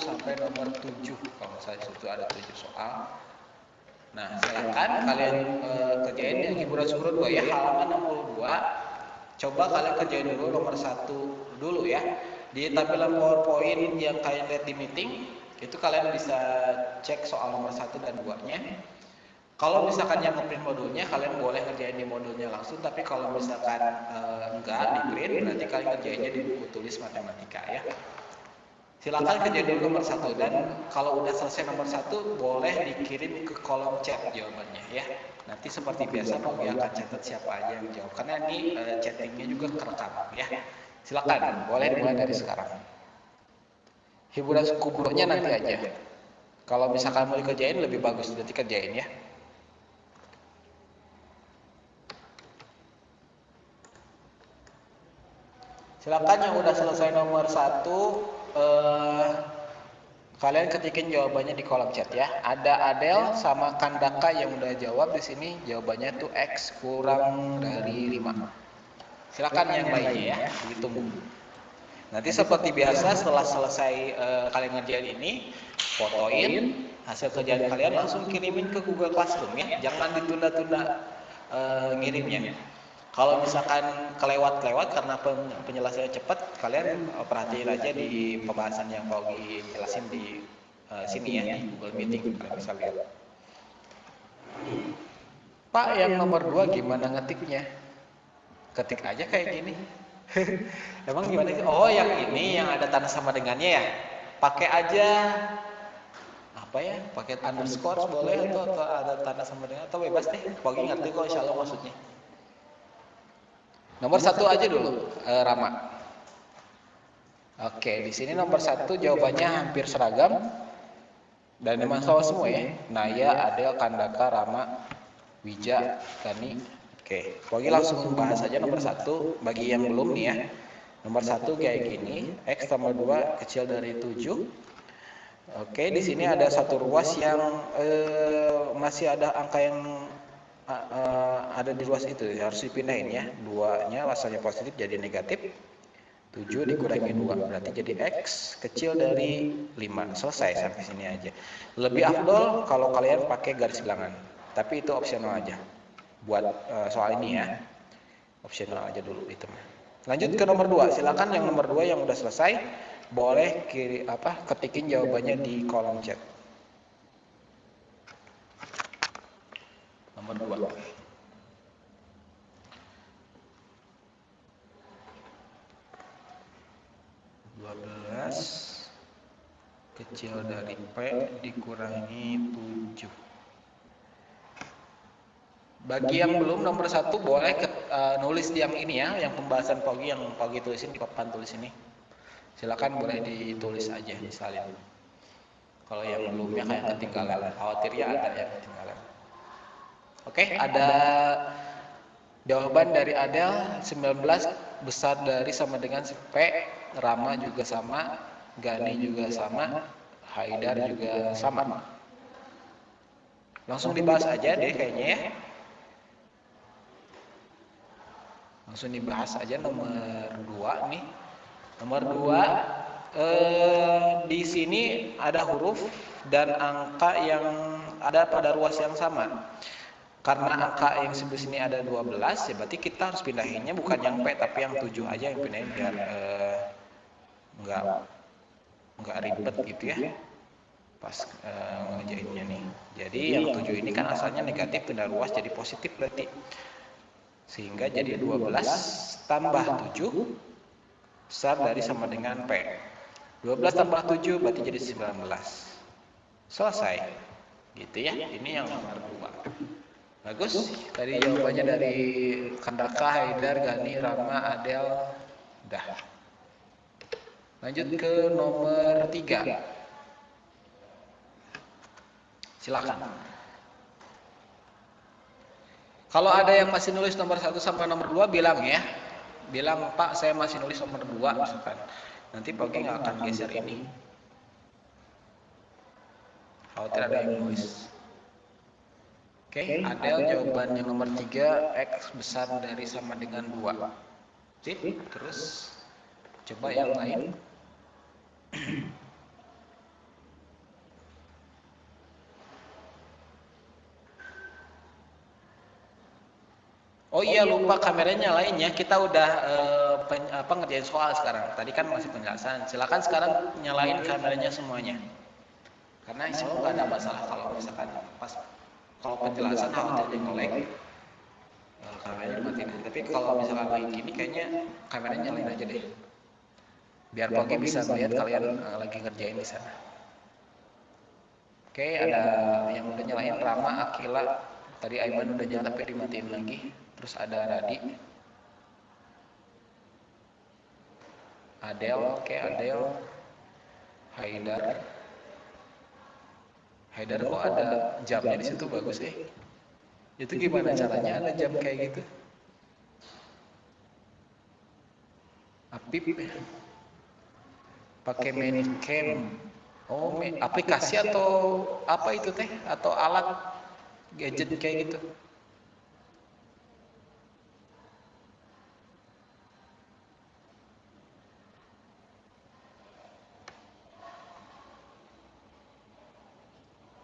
sampai nomor 7. Kalau saya situ ada 7 soal. Nah, silakan kalian kerjain yang hiburan surat 2 ya, halaman 62. Coba kalian kerjain dulu nomor 1 dulu ya. Di tampilan PowerPoint yang kalian lihat di meeting, itu kalian bisa cek soal nomor 1 dan 2-nya. Kalau misalkan yang nge-print modulnya, kalian boleh ngerjain di modulnya langsung, tapi kalau misalkan enggak di-print, berarti kalian ngerjainnya di buku tulis matematika ya. Silakan kerjain dulu nomor 1, dan kalau udah selesai nomor 1, boleh dikirim ke kolom chat jawabannya ya. Nanti seperti biasa Pak Ogi akan catat siapa aja yang jawab, karena ini chattingnya juga kerekam ya. Silakan, boleh dimulai dari sekarang. Hiburan kubronya nanti aja. Kalau misalkan mau dikerjain lebih bagus nanti kerjain ya. Silakan yang udah selesai nomor 1, kalian ketikin jawabannya di kolom chat ya. Ada Adel sama Kandaka yang udah jawab di sini, jawabannya tuh X kurang dari 5. Silakan yang lainnya ya, ditunggu. Nanti seperti biasa setelah selesai kalian ngerjain ini, fotoin hasil kerjaan kalian, langsung kirimin ke Google Classroom ya. Jangan ditunda-tunda ngirimnya. Kalau misalkan kelewat karena penjelasannya cepat, kalian perhatiin aja di pembahasan yang Pak Ogi jelasin di sini ya, di Google Meeting, kalian bisa lihat. Pak, yang nomor 2 gimana ngetiknya? Ketik aja kayak gini. Emang gimana sih? Oh, yang ini yang ada tanda sama dengannya ya? Pakai aja apa ya? Pakai underscore boleh atau ada tanda sama dengan, atau bebas deh. Pak Ogi ngerti kok insya Allah maksudnya. Nomor 1 aja dulu, Rama. Oke, di sini nomor 1 jawabannya hampir seragam dan memang sama semua ya. Naya, Adel, Kandaka, Rama, Wija, Gani. Oke, Pogi langsung bahas aja nomor 1 bagi yang belum nih ya. Nomor 1 kayak gini, X tambah 2 kecil dari 7. Oke, di sini ada satu ruas yang masih ada angka yang ada di ruas itu, harus dipindahin ya. 2-nya asalnya positif jadi negatif. 7 dikurangi 2 berarti jadi X kecil dari 5. Selesai sampai sini aja. Lebih afdol kalau kalian pakai garis bilangan, tapi itu opsional aja buat soal ini ya. Opsional aja dulu itu. Lanjut ke nomor 2. Silakan yang nomor 2 yang udah selesai boleh ketikin jawabannya di kolom chat. Nomor 2. Kecil dari P dikurangi 7. Bagi yang belum nomor 1 boleh nulis yang ini ya, yang pembahasan Pogi yang Pogi tulisin di papan tulis ini. Silakan boleh ditulis aja disalin. Kalau yang belumnya kayak ketinggalan, khawatirnya ada yang ketinggalan. Oke, ada jawaban dari Adel 19 besar dari sama dengan P, Rama juga sama, Gani juga sama, Haidar juga sama. Langsung dibahas aja deh kayaknya ya. Langsung dibahas aja nomor 2 nih. Nomor 2 di sini ada huruf dan angka yang ada pada ruas yang sama. Karena angka yang sebelah sini ada 12, ya berarti kita harus pindahinnya bukan yang P tapi yang 7 aja yang pindahin biar nggak ribet gitu ya pas ngerjainnya nih. Jadi yang 7 ini kan asalnya negatif, pindah ruas jadi positif berarti, sehingga jadi 12 tambah 7 besar dari sama dengan P. 12 tambah 7 berarti jadi 19. Selesai gitu ya. Ini yang nomor 2. Bagus. Tadi jawabannya dari Kandaka, Haidar, Gani, Rama, Adel. Udah. Lanjut ke nomor 3. Silakan. Kalau ada yang masih nulis nomor 1 sampai nomor 2 bilang ya. Bilang, Pak, saya masih nulis nomor 2 misalkan. Nanti Pak Ogi nggak akan geser ini. Khawatir ada yang nulis. Oke, Adel jawabannya nomor 3, X besar dari sama dengan 2. Sip, terus coba yang lain. Oh iya, lupa kameranya nyalain ya. Kita udah ngerjain soal sekarang. Tadi kan masih penjelasan. Silakan sekarang nyalain kameranya semuanya. Karena insya Allah nggak ada masalah kalau misalkan pas kalau penjelasan khawatir nge-lag, kameranya dimatiin. Tapi kalau misalkan lagi gini kayaknya kameranya nyalain aja deh. Biar Pogi bisa melihat kalian lagi ngerjain di sana. Oke, ada yang udah nyalain, Rama, Akila, tadi Aiman udah nyala tapi dimatiin lagi. Terus ada Radi, Adel, oke Adel, Haidar. Haidar kok ada jamnya di situ, bagus Itu gimana caranya ada jam kayak gitu? Apip pakai Manicam. Oh, aplikasi atau apa itu teh? Atau alat gadget kayak gitu?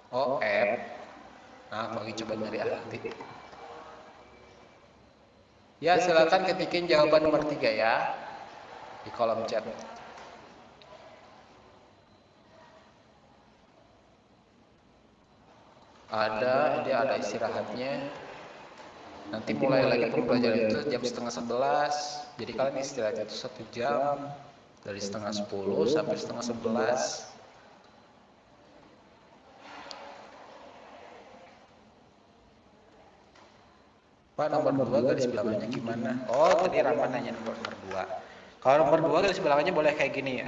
Oh, app. Nah, Bagi coba nyari nanti. Ya, silakan ketikin jawaban nomor 3 ya di kolom chat. Dia ada istirahatnya. Nanti mulai lagi pembelajaran itu jam setengah 11. Jadi kalian istirahat itu 1 jam dari setengah 10 sampai setengah 11. Pak, nomor 2 garis bilangannya gimana? Oh, tadi Rama nanya nomor 2. Kalau nomor 2 garis bilangannya boleh kayak gini,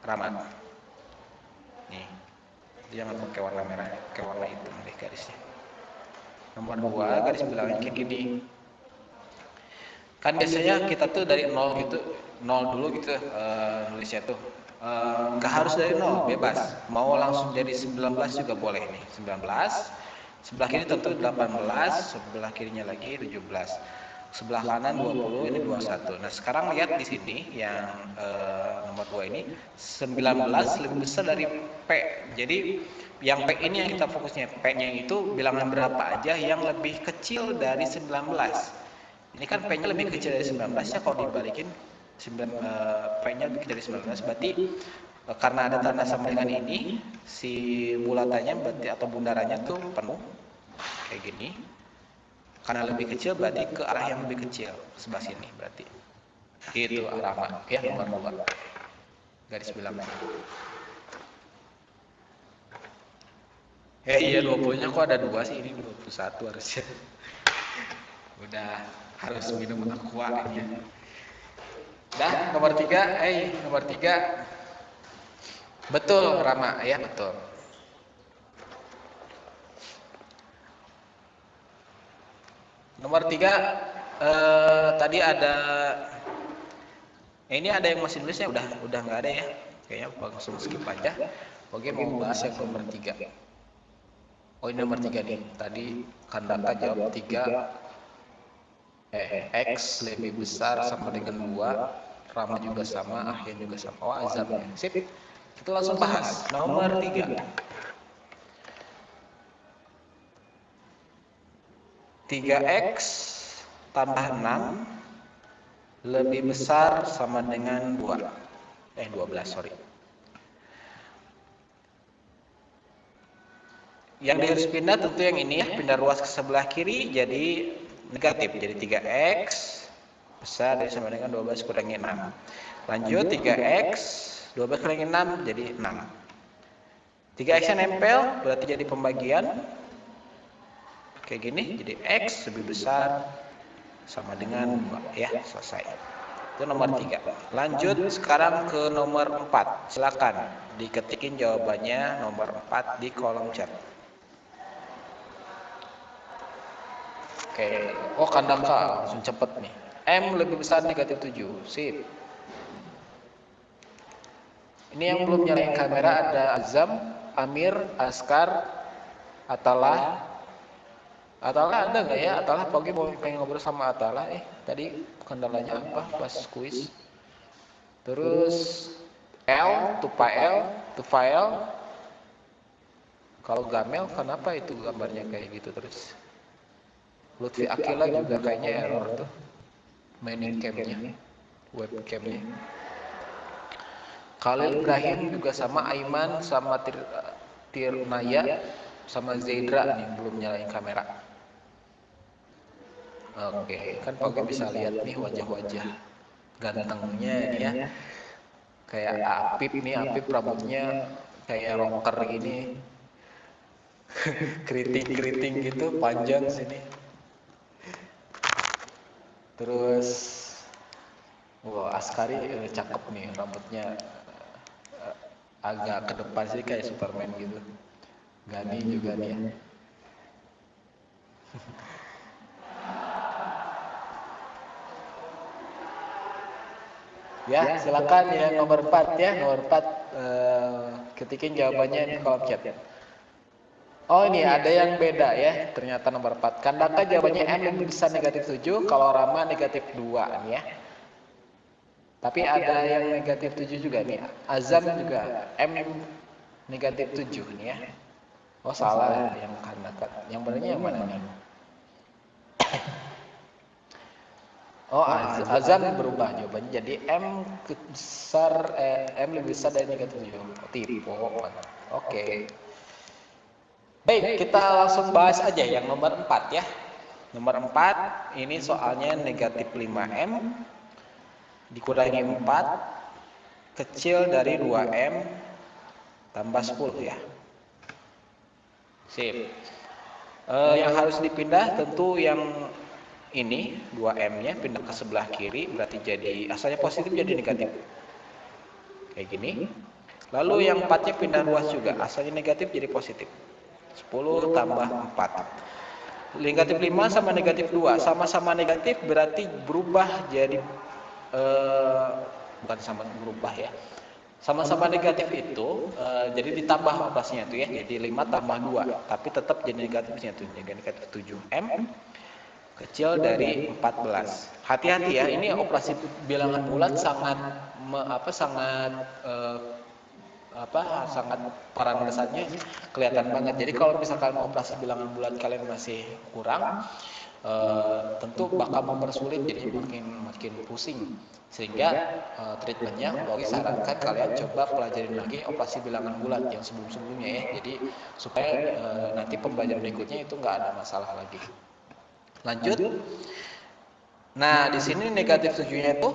Rama. Nih, jangan pakai warna merah, pakai warna hitam deh garisnya. Nomor 2 garis bilangannya kayak gini. Kan biasanya kita tuh dari 0 gitu, 0 dulu gitu nulisnya tuh. Nggak harus dari 0, bebas. Mau langsung jadi 19 juga boleh nih, 19. Sebelah kiri tentu 18, sebelah kirinya lagi 17. Sebelah kanan 20, ini 21. Nah, sekarang lihat di sini yang nomor 2 ini 19 lebih besar dari P. Jadi yang P ini yang kita fokusnya. P-nya itu bilangan berapa aja yang lebih kecil dari 19. Ini kan P-nya lebih kecil dari 19 ya, kalau dibalikin P-nya lebih kecil dari 19 berarti karena ada tanda sama dengan ini, si bulatannya berarti atau bundarannya tuh penuh kayak gini. Karena lebih kecil berarti ke arah yang lebih kecil, sebelah sini berarti. Itu Rama ya, nomor 2. Garis bilangan. Iya 20-nya kok ada 2 sih, ini 21 harusnya. Udah harus minum aqua ini. Dah, nomor 3, nomor 3. Betul, Rama, ya betul. Nomor 3, tadi ada, ini ada yang masih nulisnya udah nggak ada ya, kayaknya langsung skip aja. Oke, mau bahas yang nomor 3. Oh, ini nomor 3 nih. Tadi Kandaka jawab 3. X lebih besar sama dengan 2. Rama juga sama, Ahyan juga sama. Oh, Azam ya. Sip. Kita langsung bahas. Nomor 3. 3X tambah 6 lebih besar sama dengan 12, sorry. Yang diharus pindah tentu yang ini ya, pindah ruas ke sebelah kiri jadi negatif. Jadi 3X besar dari sama dengan 12 kurangi 6. Lanjut 3X 12 kurangi 6 jadi 6. 3X nya nempel berarti jadi pembagian. kayak gini, jadi X lebih besar sama dengan 2 ya, selesai. Itu nomor 3. Lanjut sekarang ke nomor 4. Silakan diketikin jawabannya nomor 4 di kolom chat. Oke, oh Kandaka langsung cepet nih. M lebih besar negatif 7. Sip. Ini yang belum nyalain kamera ada Azam, Amir, Askar, Atalah. Atalah ada nggak ya? Atalah pagi mau pengen ngobrol sama Atalah. Tadi kendalanya apa pas kuis? Terus L, Tufael. Kalau Gamel kenapa itu gambarnya kayak gitu terus? Lutfi Akila juga kayaknya error tuh. Mainin camnya, webcamnya. Khalil Ibrahim juga sama Aiman sama Tirnaya sama Zaidra nih belum nyalain kamera. Oke, kan Pak bisa lihat nih wajah-wajah gantengnya ini ya. Kayak Apip nih, Apip rambutnya kayak rocker gini. Keriting-keriting gitu panjang sini. Terus wah, Askari cakep nih rambutnya agak ke depan sih kayak Superman gitu. Gani juga nih ya. Ya, silakan ya nomor 4 ya, nomor 4 ketikin jawabannya di kolom chat. Oh ini ada yang beda ya, ternyata nomor 4. Kandaka jawabannya M lebih besar negatif 7, kalau Rama negatif 2 nih ya. Tapi ada yang negatif 7 juga nih. Azam juga M negatif 7 nih ya. Oh salah yang Kandaka. Yang benernya yang mana nih? Oh Azam berubah jawabannya jadi M lebih besar dari negatif 7. Oh, tipe. Oke. Baik, kita langsung bahas aja yang nomor 4 ya. Nomor 4 ini soalnya negatif 5M dikurangi 4 kecil dari 2M tambah 10 ya. Sip. Yang harus dipindah tentu yang ini 2M-nya pindah ke sebelah kiri berarti jadi asalnya positif jadi negatif. Kayak gini. Lalu yang 4-nya pindah luas juga, asalnya negatif jadi positif. 10 tambah 4. Negatif 5 sama negatif 2. Sama-sama negatif berarti berubah jadi bukan sama berubah ya. Sama-sama negatif itu jadi ditambah operasinya tuh ya. Jadi 5 tambah 2, tapi tetap jadi negatifnya tuh. Jadi negatif 7M kecil dari 14. Hati-hati ya, ini operasi bilangan bulat sangat sangat peran besarnya kelihatan banget. Jadi kalau misalkan operasi bilangan bulat kalian masih kurang, tentu bakal mempersulit, jadi makin pusing. Sehingga treatmentnya Logi sarankan kalian coba pelajarin lagi operasi bilangan bulat yang sebelum-sebelumnya ya. Jadi supaya nanti pembelajaran berikutnya itu nggak ada masalah lagi. Lanjut. Nah, di sini negatif 7-nya itu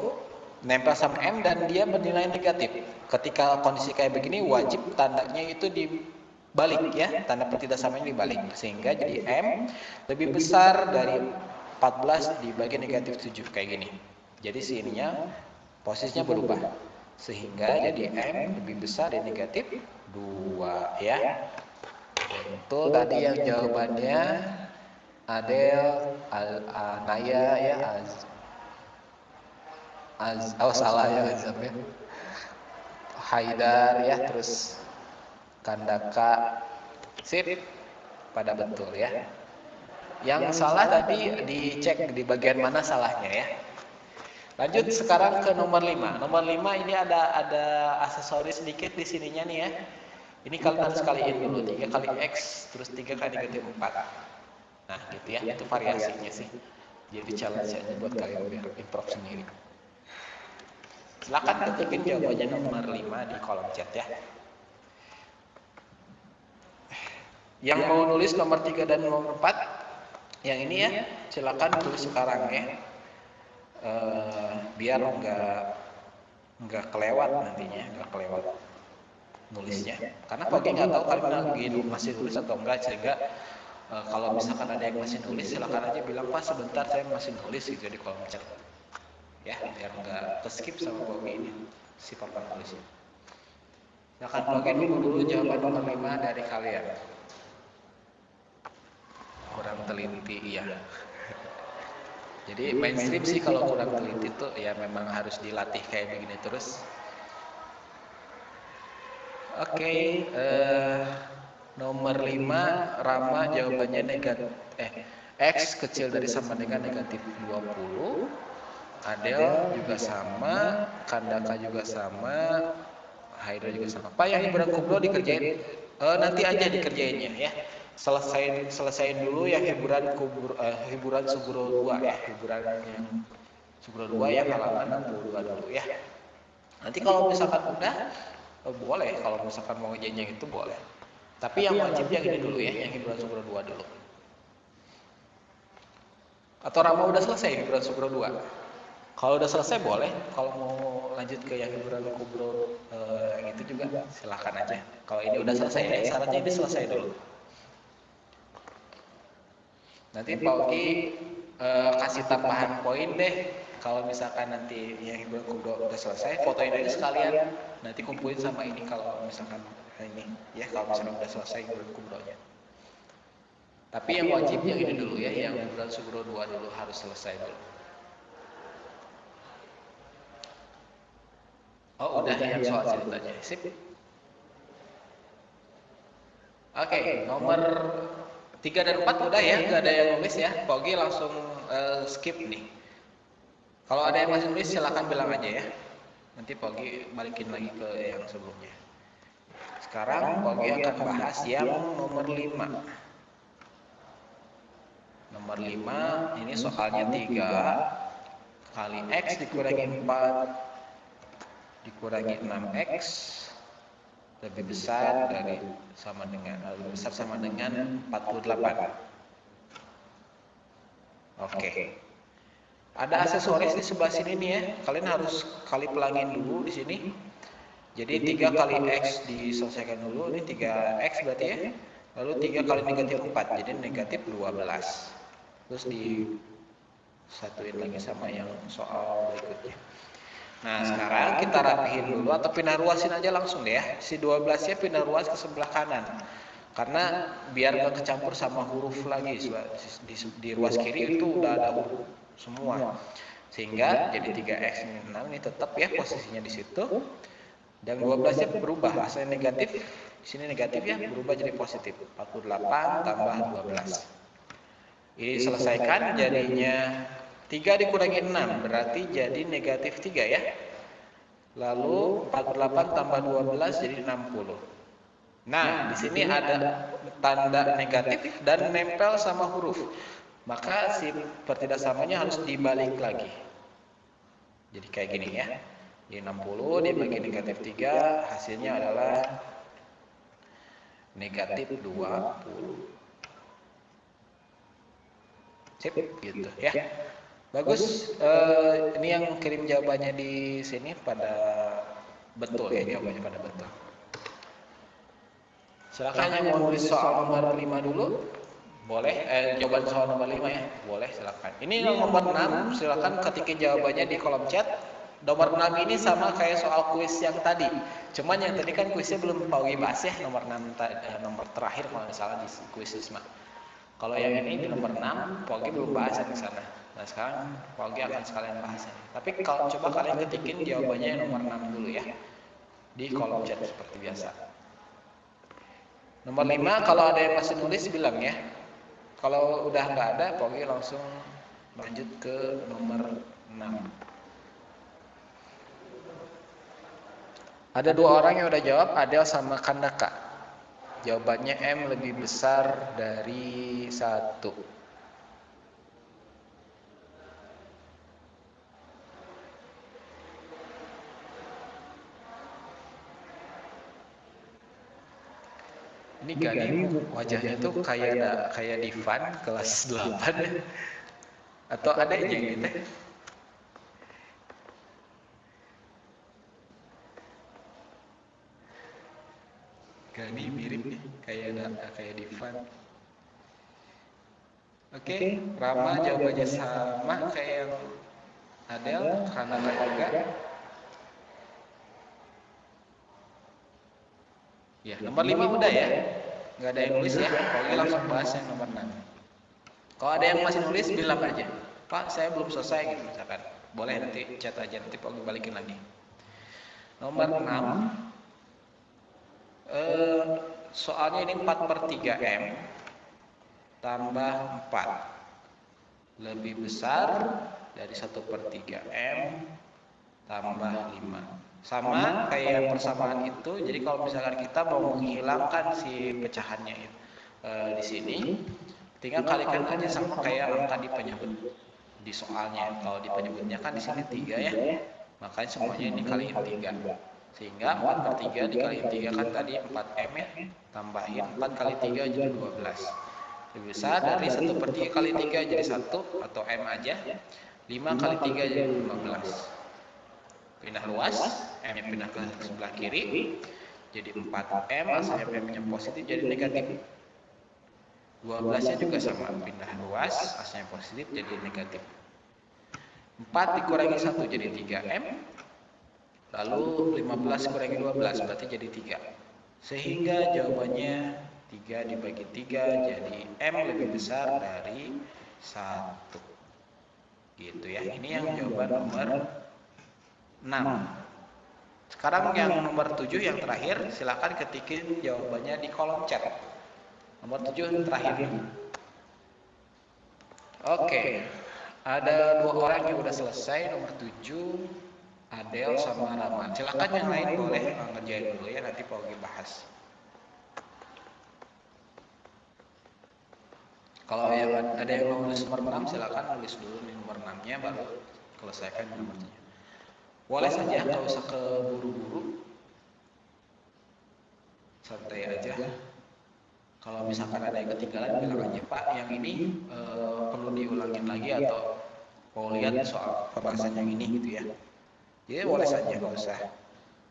nempel sama M dan dia bernilai negatif. Ketika kondisi kayak begini wajib tandanya itu dibalik ya, tanda pertidaksamanya dibalik sehingga jadi M lebih besar dari 14 dibagi negatif 7 kayak gini. Jadi sininya posisinya berubah sehingga jadi M lebih besar dari negatif 2 ya. Itu tadi yang jawabannya Adel, Naya ya, salah ya Azam ya. Haidar ya, terus Kandaka. Sip, pada betul ya. Yang salah tadi dicek di bagian mana salahnya ya. Lanjut sekarang ke nomor 5. Nomor 5 ini ada aksesoris sedikit di sininya nih ya. Ini kalian harus kaliin dulu 3 kali X terus 3 kali negatif 4. Nah gitu ya, itu variasinya sih. Jadi challenge aja buat kalian biar improve sendiri. Silakan ketikin jawabannya nomor 5 di kolom chat ya. Yang mau nulis nomor 3 dan nomor 4 yang ini ya, silakan tulis sekarang ya. Biar nggak kelewat nantinya, nggak kelewat nulisnya. Karena Pogi nggak tahu kalian lagi masih nulis atau enggak, sehingga Kalau misalkan ada yang masih nulis, silakan aja bilang, Pak sebentar saya masih nulis gitu di kolom chat. Ya, biar nggak ke-skip sama Pogi ini, si papan tulis. Silakan Pogi nunggu dulu jawaban nomor 5 dari kalian. Kurang teliti, iya. Jadi mainstream sih kalau kurang teliti tuh ya memang harus dilatih kayak begini terus. Oke, nomor 5 Rama jawabannya negatif. X kecil dari sama dengan negatif 20. Adel juga sama, Kandaka juga sama, Haidra juga sama. Pak yang hiburan kubro dikerjain, nanti aja dikerjainnya ya. Selesaiin dulu yang hiburan kubro, hiburan Sugro 2 ya, hiburan yang Sugro 2 yang halaman 62 dulu ya. Nanti kalau misalkan udah, boleh kalau misalkan mau ngerjain yang itu boleh. Tapi yang wajib yang ini dulu ya, yang hiburan Sugro 2 dulu. Atau Rama udah selesai hiburan Sugro 2? Kalau udah selesai boleh, kalau mau lanjut ke yang hiburan kubro yang itu juga silahkan aja. Kalau ini udah selesai ya, syaratnya ini selesai dulu. Nanti Pak Oki kasih tambahan poin deh. Kalau misalkan nanti yang hiburan kubro udah selesai, fotoin aja sekalian. Nanti kumpulin sama ini kalau misalkan ini ya, kalau misalkan udah selesai hiburan kubronya. Tapi yang wajib yang ini dulu ya, yang hiburan Sugro 2 dulu harus selesai dulu. Oh udah yang soal ceritanya, sip. Oke, nomor 3 dan 4 udah ya, nggak ada yang nulis ya. Pogi langsung skip nih. Kalau ada yang masih nulis silakan bilang aja ya. Nanti Pogi balikin lagi ke yang sebelumnya. Sekarang Pogi akan bahas yang nomor 5. Nomor 5 ini soalnya 3 kali X dikurangi 4 dikurangi 6X lebih besar sama dengan 48. Oke. Ada aksesoris di sebelah sini nih ya. Kalian harus kali pelangin dulu di sini. Jadi 3 kali X diselesaikan dulu. Ini 3X berarti ya. Lalu 3 kali negatif 4. Jadi negatif 12. Terus disatuin lagi sama yang soal berikutnya. Nah sekarang kita rapihin dulu atau pindah ruasin aja langsung deh ya. Si 12-nya pindah ruas ke sebelah kanan. Karena biar gak kecampur sama huruf lagi. Di ruas kiri itu udah ada huruf semua. Sehingga jadi 3X ini 6 ini tetap ya posisinya di situ. Dan 12-nya berubah. Asalnya negatif, di sini negatif ya, berubah jadi positif. 48 tambah 12. Ini selesaikan jadinya 3 dikurangi 6 berarti jadi negatif 3 ya. Lalu 48 tambah 12 jadi 60. Nah, di sini ada tanda negatif dan nempel sama huruf. Maka si pertidaksamanya harus dibalik lagi. Jadi kayak gini ya. Jadi 60 dibagi negatif 3 hasilnya adalah negatif 20. Sip, gitu ya. Bagus. Ini yang kirim jawabannya di sini pada betul ya, jawabannya pada betul. Silakan yang mau nulis soal nomor 5 dulu. Boleh, jawaban soal nomor 5 ya. Boleh, silakan. Ini nomor 6, silakan ketikin jawabannya di kolom chat. Nomor 6 ini sama kayak soal kuis yang tadi. Cuman yang tadi kan kuisnya belum Paugi bahas ya, nomor 6 nomor terakhir kalau misalnya di kuis Isma. Kalau yang ini di nomor 6, Paugi belum bahas di sana. Nah sekarang Paugi akan sekalian bahas. Tapi kalau coba kalian ketikin jawabannya yang nomor 6 dulu ya. Di kolom chat seperti biasa. Nomor 5, kalau ada yang masih nulis bilang ya. Kalau udah nggak ada, Paugi langsung lanjut ke nomor 6. Ada 2 orang yang udah jawab, Adel sama Kandaka. Jawabannya M lebih besar dari 1. Ini Gani wajahnya tuh kayak Divan kelas 8 atau ada aja gitu. Gani mirip nih kayak Divan. Oke, Rama jawabannya sama kayak yang Adel, Hanana juga. Ya, nomor 5 udah ya. Nggak ada yang nulis ya. Pokoknya langsung bahas yang nomor 6. Kalau ada yang masih nulis, bilang aja. Pak, saya belum selesai gitu misalkan. Boleh nanti chat aja, nanti Pak balikin lagi. Nomor 6, soalnya ini 4/3M tambah 4. Lebih besar dari 1/3M tambah 5. Sama kayak yang persamaan itu. Jadi kalau misalkan kita mau menghilangkan si pecahannya di sini, tinggal kalikan aja sama kayak angka di penyebut di soalnya. Kalau di penyebutnya kan di sini 3 ya, makanya semuanya ini kaliin 3. Sehingga 4/3 dikaliin 3 kan tadi 4M ya, tambahin 4 kali 3 jadi 12. Lebih besar dari 1/3 kali 3 jadi 1 atau M aja. 5 kali 3 jadi 15. Pindah luas, M-nya pindah ke sebelah kiri, jadi 4M, asalnya M-nya positif jadi negatif. 12-nya juga sama, pindah luas, asalnya positif jadi negatif. 4 dikurangi 1 jadi 3M, lalu 15 kurangi 12 berarti jadi 3. Sehingga jawabannya 3 dibagi 3 jadi M lebih besar dari 1. Gitu ya, ini yang jawaban nomor 6. Sekarang yang nomor 7 yang terakhir, silakan ketikin jawabannya di kolom chat. Nomor 7 terakhir. Oke. Ada 2 orang yang udah selesai, nomor 7 Adel sama Rama. Silakan yang lain boleh ngerjain dulu ya, nanti Pak Ogi bahas. Kalau yang ada yang mau nulis nomor 6, silakan nulis dulu di nomor 6-nya baru selesaikan nomor 7. Boleh saja, nggak usah keburu-buru, santai aja. Kalau misalkan ada yang ketinggalan, bilang aja, Pak, yang ini perlu diulangin lagi atau mau lihat soal pembahasan yang ini gitu ya. Jadi boleh saja, nggak usah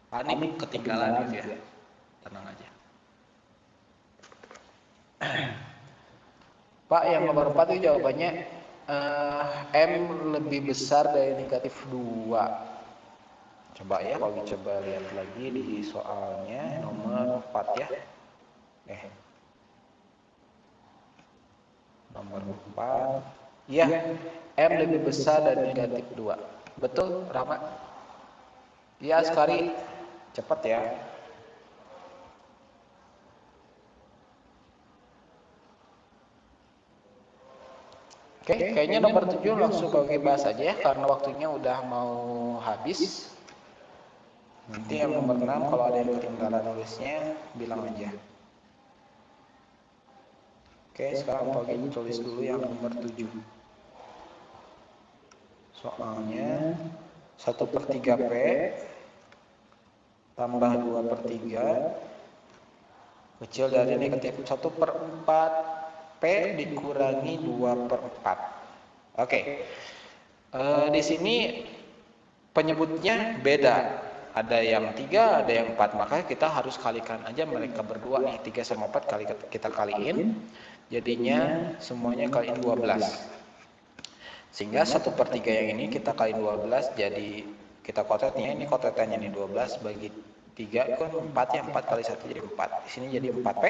panik ketinggalan gitu ya, tenang aja. Pak, yang nomor 4 itu jawabannya M lebih besar dari negatif 2. Coba ya, kalau coba lihat lagi di soalnya nomor 4 ya. Nomor 4. Iya, M lebih besar dari negatif 2. Betul, Rama? Iya, sekali. Cepat ya. Oke, kayaknya nomor 7 langsung bagi bahas aja ya, karena waktunya udah mau habis. Nanti yang nomor 6 kalau ada yang ketinggalan nulisnya bilang aja. Oke, sekarang Pak Ogi tulis dulu yang nomor 7. Soalnya 1/3P tambah 2/3 kecil dari negatif 1/4P dikurangi 2/4. Oke. Di sini penyebutnya beda. Ada yang 3, ada yang 4, maka kita harus kalikan aja mereka berdua nih, 3 sama 4 kita kaliin, jadinya semuanya kaliin 12. Sehingga 1/3 yang ini kita kaliin 12, jadi kita kotetnya, ini kotetannya nih 12 bagi 3 kan 4 ya, 4 kali 1 jadi 4. Di sini jadi 4P.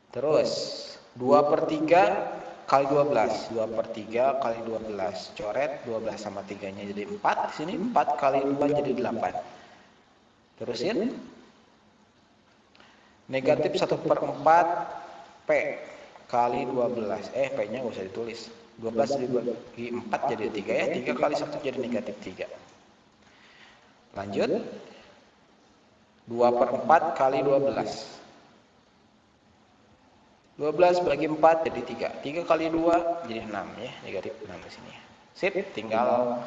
Terus 2/3 kali 12, 2/3 kali 12, coret 12 sama 3-nya jadi 4, di sini 4 kali 2 jadi 8. Terusin, negatif 1/4 P kali 12, P-nya nggak usah ditulis, 12 dibagi 4 jadi 3 ya, 3 kali 1 jadi negatif 3. Lanjut, 2/4 kali 12, 12 bagi 4 jadi 3. 3 kali 2 jadi 6 ya, negatif 6 di sini. Sip, tinggal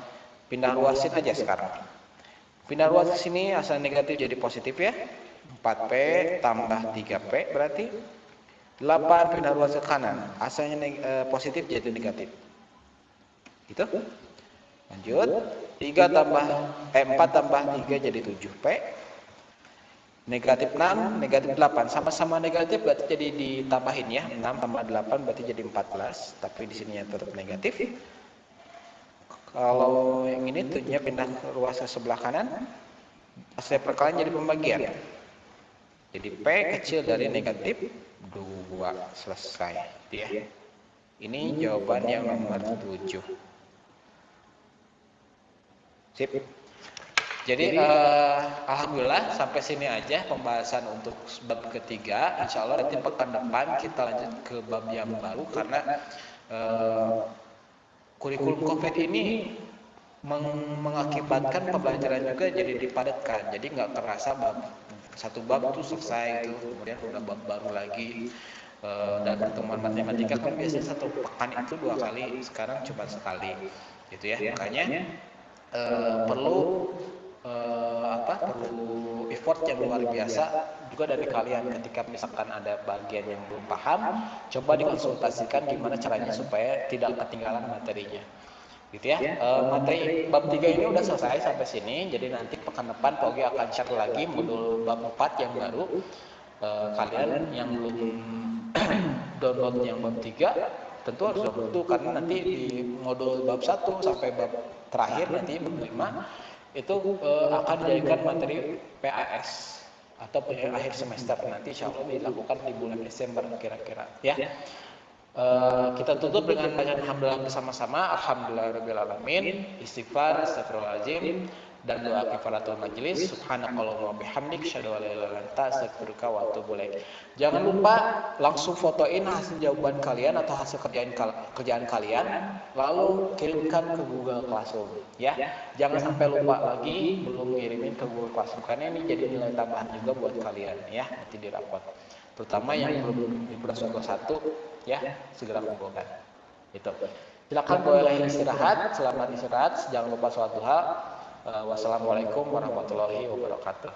pindah luasin aja sekarang. Pindah luas ke sini asal negatif jadi positif ya. 4P tambah 3P berarti 8 pindah luas ke kanan. Asalnya positif jadi negatif. Gitu. Lanjut. 4 tambah 3 jadi 7P. Negatif 6, negatif 8, sama-sama negatif berarti jadi ditambahin ya. 6 tambah 8 berarti jadi 14, tapi di sini yang tetap negatif. Kalau yang ini tujuannya pindah ke ruas ke sebelah kanan, hasil perkalian jadi pembagian. Jadi P kecil dari negatif 2, selesai. Ya. Ini jawaban yang nomor 7. Sip. Jadi alhamdulillah sampai sini aja pembahasan untuk bab ketiga. Insya Allah nanti pekan depan kita lanjut ke bab yang baru karena kurikulum COVID ini mengakibatkan pembelajaran juga jadi dipadatkan. Jadi nggak terasa satu bab itu selesai itu, kemudian udah bab baru lagi. Dan pertemuan matematika kan biasanya satu pekan itu 2 kali, sekarang cuma sekali, gitu ya. Makanya perlu perlu effort yang luar biasa juga dari kalian ketika misalkan ada bagian yang belum paham, coba dikonsultasikan gimana caranya supaya tidak ketinggalan materinya, gitu ya. Materi bab 3 ini udah selesai sampai sini, jadi nanti pekan depan Pogi akan share lagi modul bab 4 yang baru. Kalian yang belum download yang bab 3 tentu harus download itu, karena nanti di modul bab 1 sampai bab terakhir nanti bab 5 itu akan dijadikan materi PAS atau akhir semester, nanti insya Allah dilakukan di bulan Desember kira-kira ya. Kita tutup dengan bacaan alhamdulillah bersama-sama. Alhamdulillahirabbil istighfar, astagfirullahaladzim, dan doa kifaratul majelis. Subhanakallahumma bihamdik, asyhadu an la ilaha illa anta, astaghfiruka wa atubu ilaik. Jangan lupa langsung fotoin hasil jawaban kalian atau hasil kerjaan kalian, lalu kirimkan ke Google Classroom ya. Jangan sampai lupa lagi belum ngirimin ke Google Classroom, karena ini jadi nilai tambahan juga buat kalian ya nanti di rapot. Terutama yang belum di Proses 1 ya, segera kumpulkan. Itu. Silakan boleh istirahat, selamat istirahat, jangan lupa sholat duha. Wassalamualaikum warahmatullahi wabarakatuh.